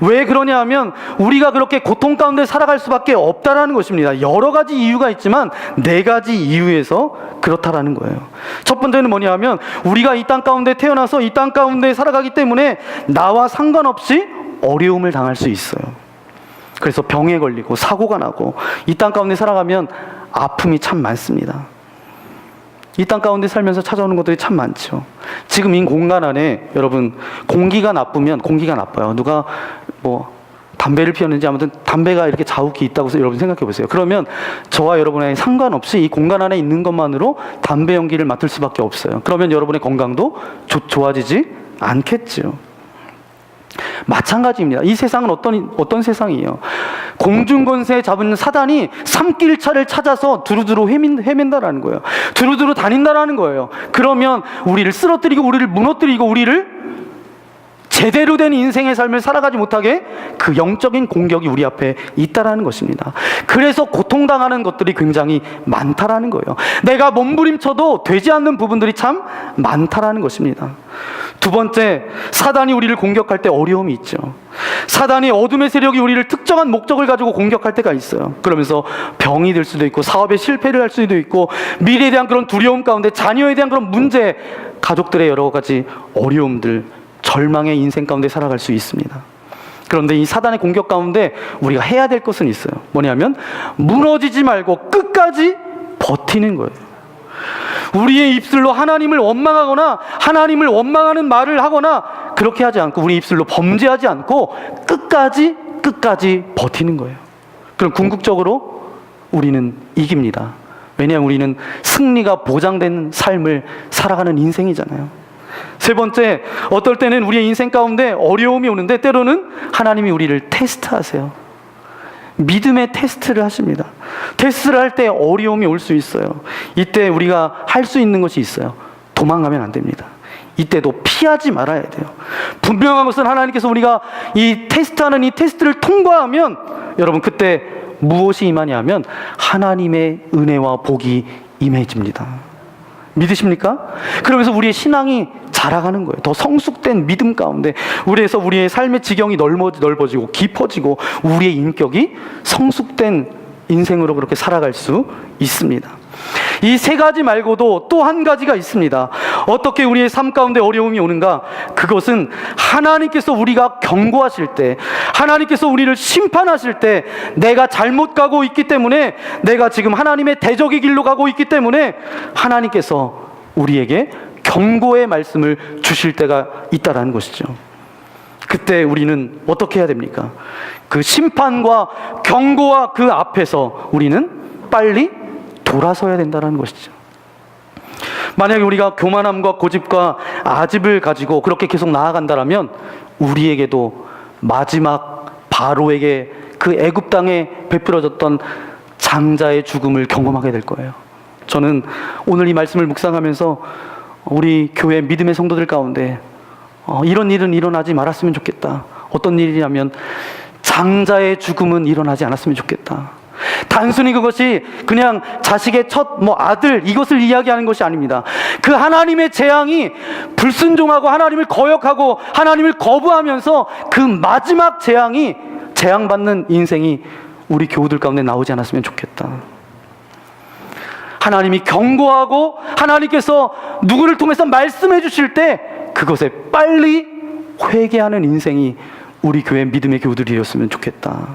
왜 그러냐 하면 우리가 그렇게 고통 가운데 살아갈 수밖에 없다라는 것입니다. 여러 가지 이유가 있지만 4가지 이유에서 그렇다라는 거예요. 첫 번째는 뭐냐 하면 우리가 이 땅 가운데 태어나서 이 땅 가운데 살아가기 때문에 나와 상관없이 어려움을 당할 수 있어요. 그래서 병에 걸리고 사고가 나고 이 땅 가운데 살아가면 아픔이 참 많습니다. 이 땅 가운데 살면서 찾아오는 것들이 참 많죠. 지금 이 공간 안에 여러분 공기가 나빠요. 누가 뭐 담배를 피웠는지 아무튼 담배가 이렇게 자욱이 있다고 여러분 생각해 보세요. 그러면 저와 여러분에 상관없이 이 공간 안에 있는 것만으로 담배 연기를 맡을 수밖에 없어요. 그러면 여러분의 건강도 좋아지지 않겠죠. 마찬가지입니다. 이 세상은 어떤 세상이에요? 공중권세 잡은 사단이 산길차를 찾아서 두루두루 헤맨다라는 거예요. 두루두루 다닌다라는 거예요. 그러면 우리를 쓰러뜨리고 우리를 무너뜨리고 우리를 제대로 된 인생의 삶을 살아가지 못하게 그 영적인 공격이 우리 앞에 있다라는 것입니다. 그래서 고통당하는 것들이 굉장히 많다라는 거예요. 내가 몸부림쳐도 되지 않는 부분들이 참 많다라는 것입니다. 두 번째, 사단이 우리를 공격할 때 어려움이 있죠. 사단이 어둠의 세력이 우리를 특정한 목적을 가지고 공격할 때가 있어요. 그러면서 병이 될 수도 있고 사업에 실패를 할 수도 있고 미래에 대한 그런 두려움 가운데 자녀에 대한 그런 문제, 가족들의 여러 가지 어려움들, 절망의 인생 가운데 살아갈 수 있습니다. 그런데 이 사단의 공격 가운데 우리가 해야 될 것은 있어요. 뭐냐면 무너지지 말고 끝까지 버티는 거예요. 우리의 입술로 하나님을 원망하거나 하나님을 원망하는 말을 하거나 그렇게 하지 않고 우리 입술로 범죄하지 않고 끝까지 버티는 거예요. 그럼 궁극적으로 우리는 이깁니다. 왜냐하면 우리는 승리가 보장된 삶을 살아가는 인생이잖아요. 세 번째, 어떨 때는 우리의 인생 가운데 어려움이 오는데 때로는 하나님이 우리를 테스트하세요. 믿음의 테스트를 하십니다. 테스트를 할 때 어려움이 올 수 있어요. 이때 우리가 할 수 있는 것이 있어요. 도망가면 안 됩니다. 이때도 피하지 말아야 돼요. 분명한 것은 하나님께서 우리가 이 테스트를 통과하면 여러분 그때 무엇이 임하냐면 하나님의 은혜와 복이 임해집니다. 믿으십니까? 그러면서 우리의 신앙이 자라가는 거예요. 더 성숙된 믿음 가운데 우리의 삶의 지경이 넓어지고 깊어지고 우리의 인격이 성숙된 인생으로 그렇게 살아갈 수 있습니다. 이 세 가지 말고도 또 한 가지가 있습니다. 어떻게 우리의 삶 가운데 어려움이 오는가? 그것은 하나님께서 우리가 경고하실 때, 하나님께서 우리를 심판하실 때 내가 잘못 가고 있기 때문에, 내가 지금 하나님의 대적의 길로 가고 있기 때문에 하나님께서 우리에게 경고의 말씀을 주실 때가 있다라는 것이죠. 그때 우리는 어떻게 해야 됩니까? 그 심판과 경고와 그 앞에서 우리는 빨리 돌아서야 된다는 것이죠. 만약에 우리가 교만함과 고집과 아집을 가지고 그렇게 계속 나아간다면 우리에게도 마지막 바로에게 그 애굽 땅에 베풀어졌던 장자의 죽음을 경험하게 될 거예요. 저는 오늘 이 말씀을 묵상하면서 우리 교회 믿음의 성도들 가운데 이런 일은 일어나지 말았으면 좋겠다. 어떤 일이냐면 장자의 죽음은 일어나지 않았으면 좋겠다. 단순히 그것이 그냥 자식의 첫 아들 이것을 이야기하는 것이 아닙니다. 그 하나님의 재앙이 불순종하고 하나님을 거역하고 하나님을 거부하면서 그 마지막 재앙받는 인생이 우리 교우들 가운데 나오지 않았으면 좋겠다. 하나님이 경고하고 하나님께서 누구를 통해서 말씀해 주실 때 그것에 빨리 회개하는 인생이 우리 교회 믿음의 교우들이었으면 좋겠다.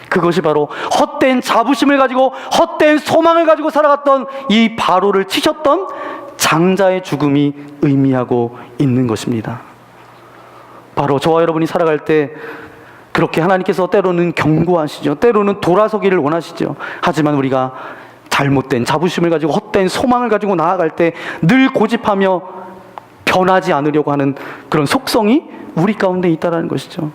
그것이 바로 헛된 자부심을 가지고 헛된 소망을 가지고 살아갔던 이 바로를 치셨던 장자의 죽음이 의미하고 있는 것입니다. 바로 저와 여러분이 살아갈 때 그렇게 하나님께서 때로는 경고하시죠. 때로는 돌아서기를 원하시죠. 하지만 우리가 잘못된 자부심을 가지고 헛된 소망을 가지고 나아갈 때 늘 고집하며 변하지 않으려고 하는 그런 속성이 우리 가운데 있다는 것이죠.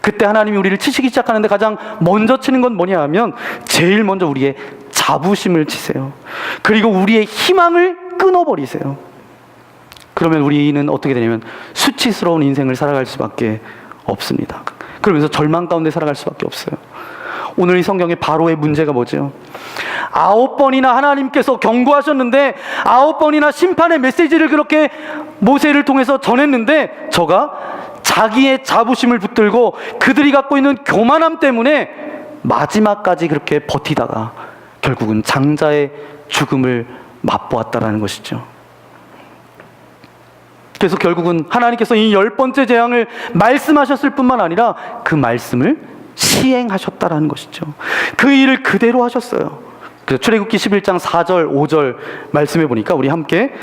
그때 하나님이 우리를 치시기 시작하는데 가장 먼저 치는 건 뭐냐 하면 제일 먼저 우리의 자부심을 치세요. 그리고 우리의 희망을 끊어버리세요. 그러면 우리는 어떻게 되냐면 수치스러운 인생을 살아갈 수밖에 없습니다. 그러면서 절망 가운데 살아갈 수밖에 없어요. 오늘 이 성경의 바로의 문제가 뭐죠? 9번이나 하나님께서 경고하셨는데 9번이나 심판의 메시지를 그렇게 모세를 통해서 전했는데 저가 자기의 자부심을 붙들고 그들이 갖고 있는 교만함 때문에 마지막까지 그렇게 버티다가 결국은 장자의 죽음을 맛보았다라는 것이죠. 그래서 결국은 하나님께서 이 10번째 재앙을 말씀하셨을 뿐만 아니라 그 말씀을 시행하셨다라는 것이죠. 그 일을 그대로 하셨어요. 그래서 출애굽기 11장 4절 5절 말씀해 보니까 우리 함께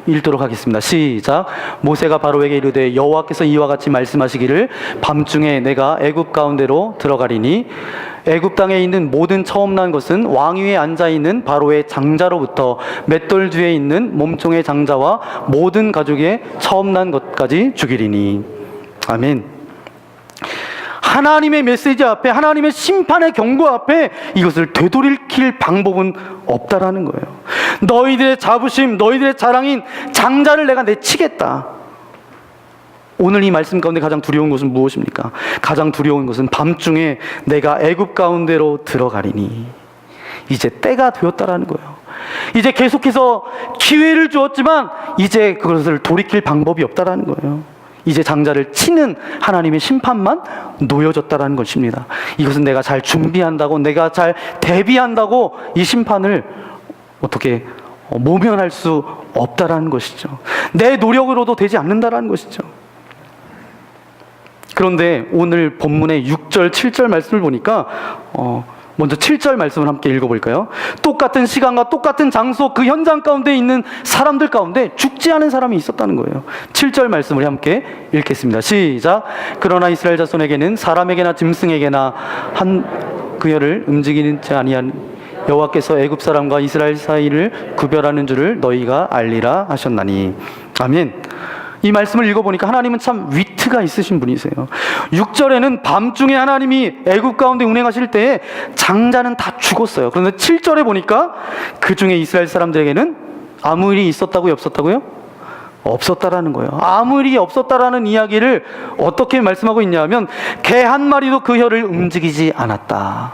읽도록 하겠습니다. 시작. 모세가 바로에게 이르되 여호와께서 이와 같이 말씀하시기를 밤중에 내가 애굽 가운데로 들어가리니 애굽 땅에 있는 모든 처음 난 것은 왕 위에 앉아 있는 바로의 장자로부터 맷돌 뒤에 있는 몸종의 장자와 모든 가족의 처음 난 것까지 죽이리니. 아멘. 하나님의 메시지 앞에, 하나님의 심판의 경고 앞에 이것을 되돌이킬 방법은 없다라는 거예요. 너희들의 자부심, 너희들의 자랑인 장자를 내가 내치겠다. 오늘 이 말씀 가운데 가장 두려운 것은 무엇입니까? 가장 두려운 것은 밤중에 내가 애굽 가운데로 들어가리니. 이제 때가 되었다라는 거예요. 이제 계속해서 기회를 주었지만 이제 그것을 돌이킬 방법이 없다라는 거예요. 이제 장자를 치는 하나님의 심판만 놓여졌다라는 것입니다. 이것은 내가 잘 준비한다고, 내가 잘 대비한다고 이 심판을 어떻게 모면할 수 없다라는 것이죠. 내 노력으로도 되지 않는다라는 것이죠. 그런데 오늘 본문의 6절, 7절 말씀을 보니까 먼저 7절 말씀을 함께 읽어볼까요? 똑같은 시간과 똑같은 장소, 그 현장 가운데 있는 사람들 가운데 죽지 않은 사람이 있었다는 거예요. 7절 말씀을 함께 읽겠습니다. 시작. 그러나 이스라엘 자손에게는 사람에게나 짐승에게나 한 그녀를 움직이지 아니한 여호와께서 애굽 사람과 이스라엘 사이를 구별하는 줄을 너희가 알리라 하셨나니. 아멘. 이 말씀을 읽어보니까 하나님은 참 위트가 있으신 분이세요. 6절에는 밤중에 하나님이 애굽 가운데 운행하실 때에 장자는 다 죽었어요. 그런데 7절에 보니까 그 중에 이스라엘 사람들에게는 아무 일이 있었다고요? 없었다고요? 없었다라는 거예요. 아무 일이 없었다라는 이야기를 어떻게 말씀하고 있냐면 개 한 마리도 그 혀를 움직이지 않았다.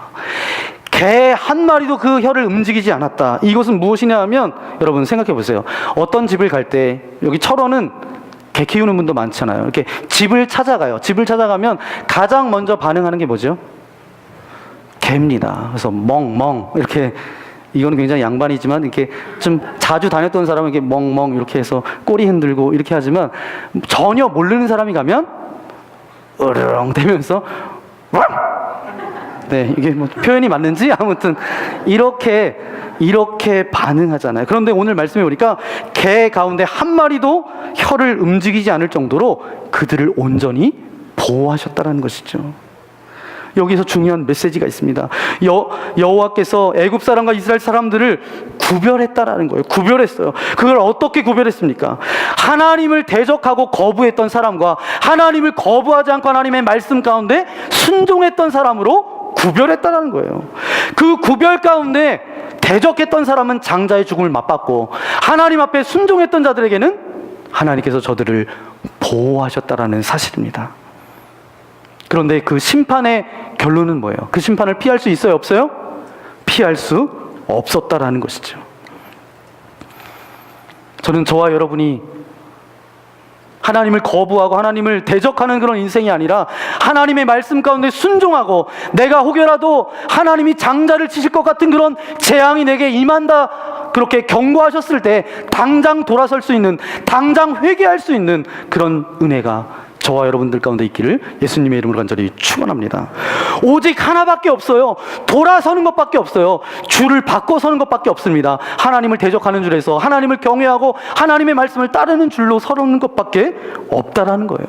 개 한 마리도 그 혀를 움직이지 않았다. 이것은 무엇이냐 하면 여러분 생각해 보세요. 어떤 집을 갈 때 여기 철원은 개 키우는 분도 많잖아요. 이렇게 집을 찾아가요. 집을 찾아가면 가장 먼저 반응하는 게 뭐죠? 개입니다. 그래서 멍멍 이렇게, 이거는 굉장히 양반이지만 이렇게 좀 자주 다녔던 사람은 이렇게 멍멍 이렇게 해서 꼬리 흔들고 이렇게 하지만 전혀 모르는 사람이 가면 으르렁 대면서 왕! 네, 이게 뭐 표현이 맞는지 아무튼 이렇게 반응하잖아요. 그런데 오늘 말씀해 보니까 개 가운데 한 마리도 혀를 움직이지 않을 정도로 그들을 온전히 보호하셨다는 것이죠. 여기서 중요한 메시지가 있습니다. 여호와께서 애굽 사람과 이스라엘 사람들을 구별했다라는 거예요. 구별했어요. 그걸 어떻게 구별했습니까? 하나님을 대적하고 거부했던 사람과 하나님을 거부하지 않고 하나님의 말씀 가운데 순종했던 사람으로 구별했다라는 거예요. 그 구별 가운데 대적했던 사람은 장자의 죽음을 맛봤고 하나님 앞에 순종했던 자들에게는 하나님께서 저들을 보호하셨다라는 사실입니다. 그런데 그 심판의 결론은 뭐예요? 그 심판을 피할 수 있어요? 없어요? 피할 수 없었다라는 것이죠. 저는 저와 여러분이 하나님을 거부하고 하나님을 대적하는 그런 인생이 아니라 하나님의 말씀 가운데 순종하고 내가 혹여라도 하나님이 장자를 치실 것 같은 그런 재앙이 내게 임한다 그렇게 경고하셨을 때 당장 돌아설 수 있는, 당장 회개할 수 있는 그런 은혜가 저와 여러분들 가운데 있기를 예수님의 이름으로 간절히 축원합니다. 오직 하나밖에 없어요. 돌아서는 것밖에 없어요. 줄을 바꿔서는 것밖에 없습니다. 하나님을 대적하는 줄에서 하나님을 경외하고 하나님의 말씀을 따르는 줄로 서는 것밖에 없다라는 거예요.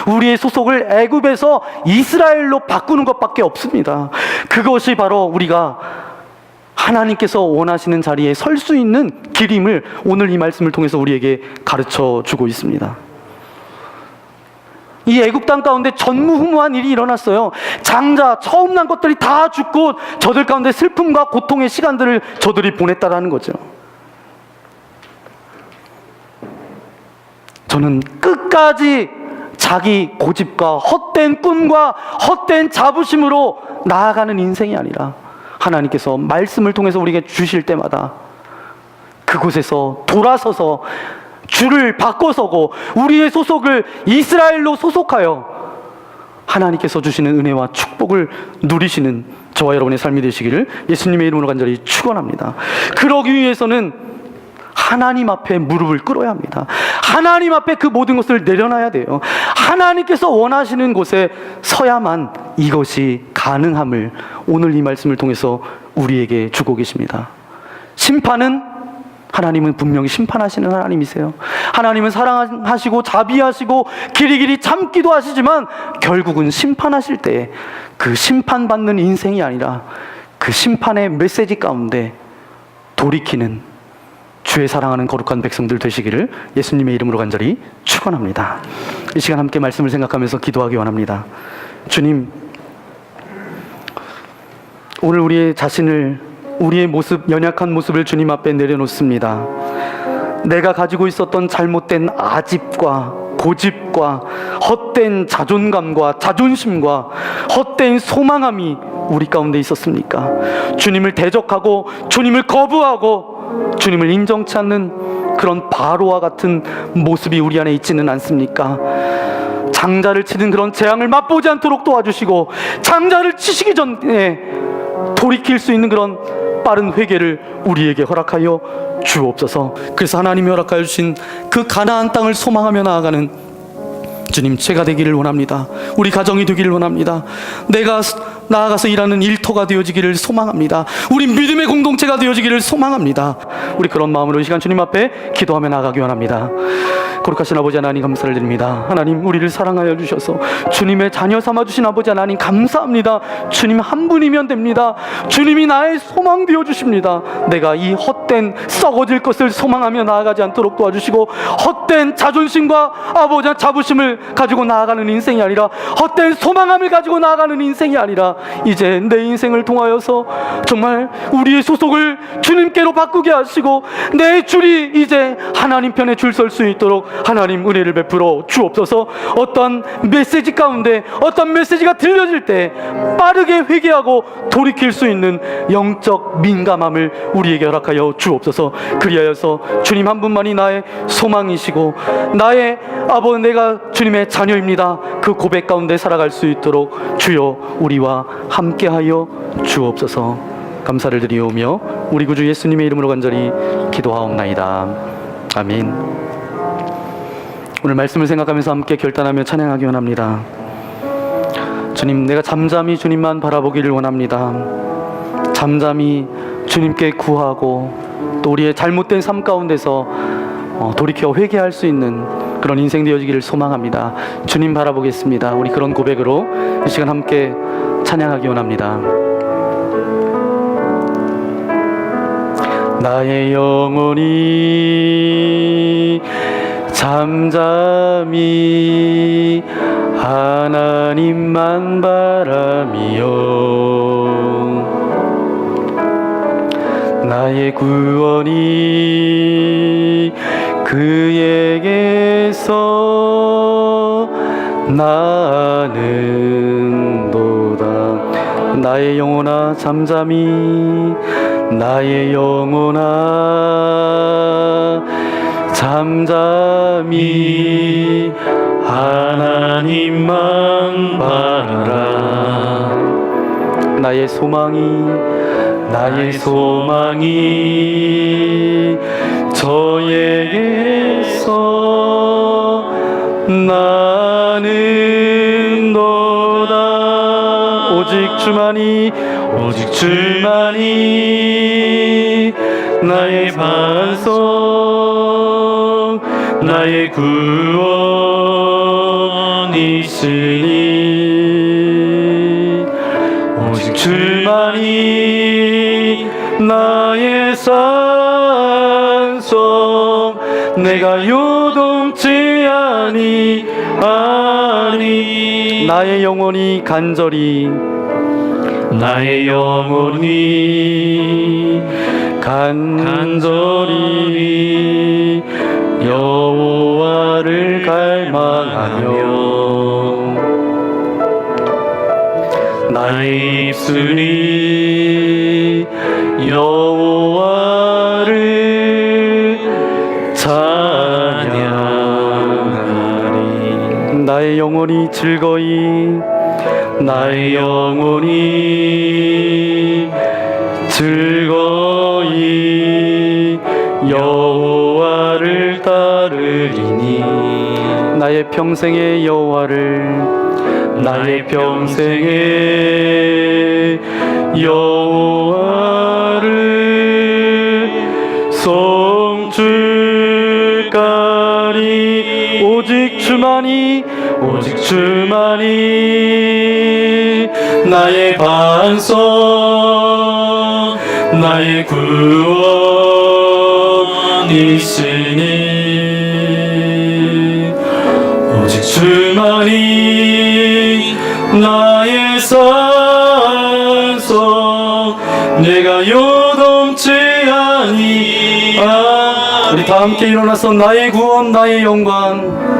우리의 소속을 애굽에서 이스라엘로 바꾸는 것밖에 없습니다. 그것이 바로 우리가 하나님께서 원하시는 자리에 설 수 있는 길임을 오늘 이 말씀을 통해서 우리에게 가르쳐 주고 있습니다. 이 애굽 땅 가운데 전무후무한 일이 일어났어요. 장자, 처음 난 것들이 다 죽고 저들 가운데 슬픔과 고통의 시간들을 저들이 보냈다라는 거죠. 저는 끝까지 자기 고집과 헛된 꿈과 헛된 자부심으로 나아가는 인생이 아니라 하나님께서 말씀을 통해서 우리에게 주실 때마다 그곳에서 돌아서서 줄을 바꿔서고 우리의 소속을 이스라엘로 소속하여 하나님께서 주시는 은혜와 축복을 누리시는 저와 여러분의 삶이 되시기를 예수님의 이름으로 간절히 축원합니다. 그러기 위해서는 하나님 앞에 무릎을 꿇어야 합니다. 하나님 앞에 그 모든 것을 내려놔야 돼요. 하나님께서 원하시는 곳에 서야만 이것이 가능함을 오늘 이 말씀을 통해서 우리에게 주고 계십니다. 심판은 하나님은 분명히 심판하시는 하나님이세요. 하나님은 사랑하시고 자비하시고 길이길이 참기도 하시지만 결국은 심판하실 때 그 심판받는 인생이 아니라 그 심판의 메시지 가운데 돌이키는 주의 사랑하는 거룩한 백성들 되시기를 예수님의 이름으로 간절히 축원합니다. 이 시간 함께 말씀을 생각하면서 기도하기 원합니다. 주님, 오늘 우리의 자신을, 우리의 모습, 연약한 모습을 주님 앞에 내려놓습니다. 내가 가지고 있었던 잘못된 아집과 고집과 헛된 자존감과 자존심과 헛된 소망함이 우리 가운데 있었습니까? 주님을 대적하고 주님을 거부하고 주님을 인정치 않는 그런 바로와 같은 모습이 우리 안에 있지는 않습니까? 장자를 치는 그런 재앙을 맛보지 않도록 도와주시고 장자를 치시기 전에 돌이킬 수 있는 그런 빠른 회개를 우리에게 허락하여 주옵소서. 그래서 하나님이 허락하여 주신 그 가나안 땅을 소망하며 나아가는 주님 제가 되기를 원합니다. 우리 가정이 되기를 원합니다. 내가 나아가서 일하는 일터가 되어지기를 소망합니다. 우리 믿음의 공동체가 되어지기를 소망합니다. 우리 그런 마음으로 이 시간 주님 앞에 기도하며 나아가기 원합니다. 거룩하신 아버지 하나님 감사를 드립니다. 하나님 우리를 사랑하여 주셔서 주님의 자녀 삼아주신 아버지 하나님 감사합니다. 주님 한 분이면 됩니다. 주님이 나의 소망 되어 주십니다. 내가 이 헛된 썩어질 것을 소망하며 나아가지 않도록 도와주시고, 헛된 자존심과 아버지 자부심을 가지고 나아가는 인생이 아니라, 헛된 소망함을 가지고 나아가는 인생이 아니라, 이제 내 인생을 통하여서 정말 우리의 소속을 주님께로 바꾸게 하시고 내 줄이 이제 하나님 편에 줄 설 수 있도록 하나님 은혜를 베풀어 주옵소서. 어떤 메시지 가운데 어떤 메시지가 들려질 때 빠르게 회개하고 돌이킬 수 있는 영적 민감함을 우리에게 허락하여 주옵소서. 그리하여서 주님 한 분만이 나의 소망이시고 나의 아버지, 내가 주님의 자녀입니다, 그 고백 가운데 살아갈 수 있도록 주여 우리와 함께하여 주옵소서. 감사를 드리오며 우리 구주 예수님의 이름으로 간절히 기도하옵나이다. 아멘. 오늘 말씀을 생각하면서 함께 결단하며 찬양하기 원합니다. 주님, 내가 잠잠히 주님만 바라보기를 원합니다. 잠잠히 주님께 구하고 또 우리의 잘못된 삶 가운데서 돌이켜 회개할 수 있는 그런 인생 되어지기를 소망합니다. 주님 바라보겠습니다. 우리 그런 고백으로 이 시간 함께 찬양하기 원합니다. 나의 영혼이 잠잠히 하나님만 바라며 나의 구원이 그에게서 나는도다. 나의 영혼아 잠잠히, 나의 영혼아 잠잠히 하나님만 바라라. 나의 소망이 저에게서 나는도다. 오직 주만이 나의 반석, 나의 구원이시니. 오직 주만이 나의 산성, 내가 요동치 아니. 나의 영혼이 간절히 여호와를 갈망하며 나의 입술이 여호와를 찬양하리. 나의 영혼이 즐거이 여호와를 따르리니. 나의 평생의 여호와를 송축하리. 오직 주만이 나의 반석, 나의 구원이시니. 오직 주만이 나의 산성, 내가 요동치 아니. 우리 다 함께 일어나서 나의 구원, 나의 영광,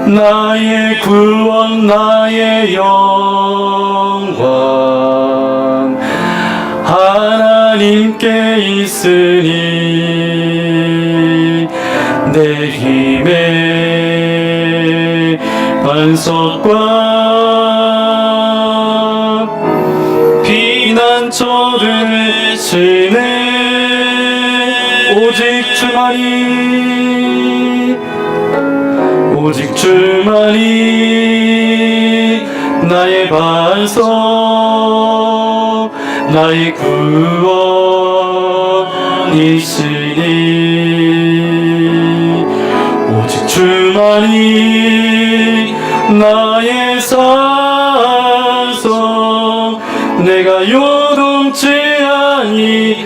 나의 구원, 나의 영광 하나님께 있으니. 내 힘의 반석과 피난처를 치네. 오직 주만이 나의 반석, 나의 구원이시니. 오직 주만이 나의 사성, 내가 요동치 아니하니.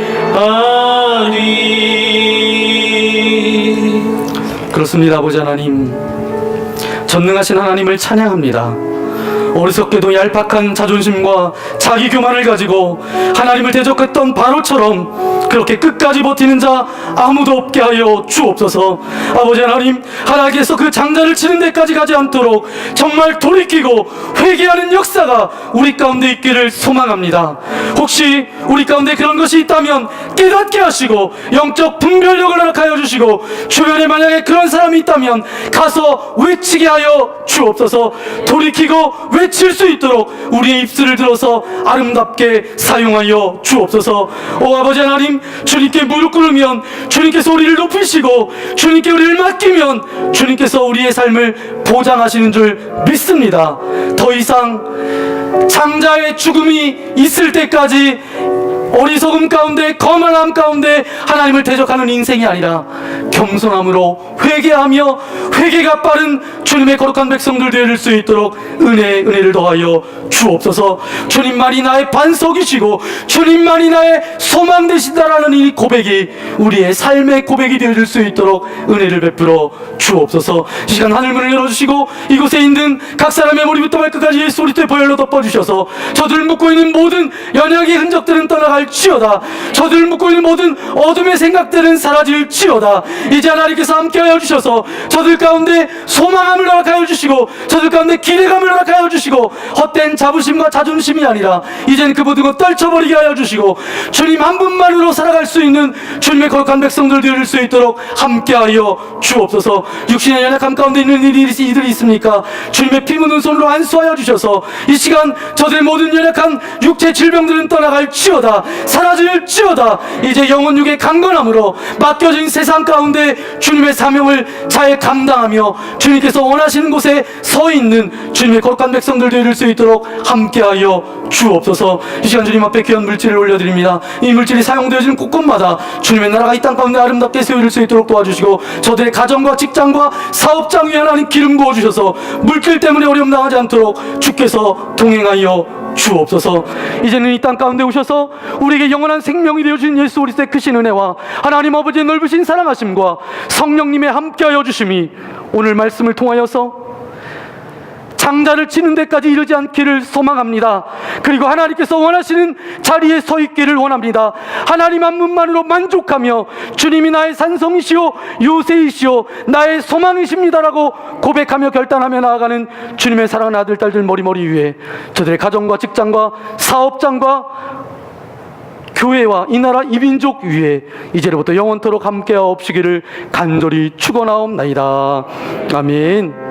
그렇습니다. 아버지 하나님, 전능하신 하나님을 찬양합니다. 어리석게도 얄팍한 자존심과 자기 교만을 가지고 하나님을 대적했던 바로처럼 그렇게 끝까지 버티는 자 아무도 없게 하여 주옵소서. 아버지 하나님, 하나님께서 그 장자를 치는 데까지 가지 않도록 정말 돌이키고 회개하는 역사가 우리 가운데 있기를 소망합니다. 혹시 우리 가운데 그런 것이 있다면 깨닫게 하시고 영적 분별력을 허락하여 주시고, 주변에 만약에 그런 사람이 있다면 가서 외치게 하여 주옵소서. 돌이키고 외칠 수 있도록 우리의 입술을 들어서 아름답게 사용하여 주옵소서. 오 아버지 하나님, 주님께 무릎 꿇으면 주님께서 우리를 높이시고, 주님께 우리를 맡기면 주님께서 우리의 삶을 보장하시는 줄 믿습니다. 더 이상 장자의 죽음이 있을 때까지 어리석음 가운데, 거만함 가운데 하나님을 대적하는 인생이 아니라 겸손함으로 회개하며 회개가 빠른 주님의 거룩한 백성들 되어줄 수 있도록 은혜를 더하여 주옵소서. 주님만이 나의 반석이시고 주님만이 나의 소망 되신다라는 이 고백이 우리의 삶의 고백이 되어줄 수 있도록 은혜를 베풀어 주옵소서. 이 시간 하늘문을 열어주시고 이곳에 있는 각 사람의 머리부터 발끝까지 예수 그리스도의 보혈로 덮어주셔서 저들을 묶고 있는 모든 연약의 흔적들은 떠나갈 지어다. 저들을 묶고 있는 모든 어둠의 생각들은 사라질 지어다. 이제 하나님께서 함께하여 주셔서 저들 가운데 소망함을 허락하여 주시고, 저들 가운데 기대감을 허락하여 주시고, 헛된 자부심과 자존심이 아니라 이젠 그 모든 것 떨쳐버리게 하여 주시고, 주님 한 분만으로 살아갈 수 있는 주님의 거룩한 백성들 되어줄 수 있도록 함께하여 주옵소서. 육신의 연약함 가운데 있는 이들이 있습니까? 주님의 피 묻은 손으로 안수하여 주셔서 이 시간 저들의 모든 연약한 육체 질병들은 떠나갈 지어다. 사라질 지어다. 이제 영혼 육의 강건함으로 맡겨진 세상 가운데 주님의 사명을 잘 감당하며 주님께서 원하시는 곳에 서 있는 주님의 거룩한 백성들 되어줄 수 있도록 함께하여 주옵소서. 이 시간 주님 앞에 귀한 물질을 올려드립니다. 이 물질이 사용되어지는 곳곳마다 주님의 나라가 이 땅 가운데 아름답게 세워질 수 있도록 도와주시고, 저들의 가정과 직장과 사업장 위에 하나님 기름 부어주셔서 물길 때문에 어려움 당하지 않도록 주께서 동행하여 주옵소서. 이제는 이 땅 가운데 오셔서 우리에게 영원한 생명이 되어주신 예수 그리스도의 크신 은혜와 하나님 아버지의 넓으신 사랑하심과 성령님의 함께하여 주심이 오늘 말씀을 통하여서 장자를 치는 데까지 이르지 않기를 소망합니다. 그리고 하나님께서 원하시는 자리에 서 있기를 원합니다. 하나님 한 분만으로 만족하며 주님이 나의 산성이시오 요새이시오 나의 소망이십니다라고 고백하며 결단하며 나아가는 주님의 사랑하는 아들 딸들 머리머리 위에 저들의 가정과 직장과 사업장과 교회와 이 나라 이 민족 위에 이제로부터 영원토록 함께하옵시기를 간절히 축원하옵나이다. 아멘.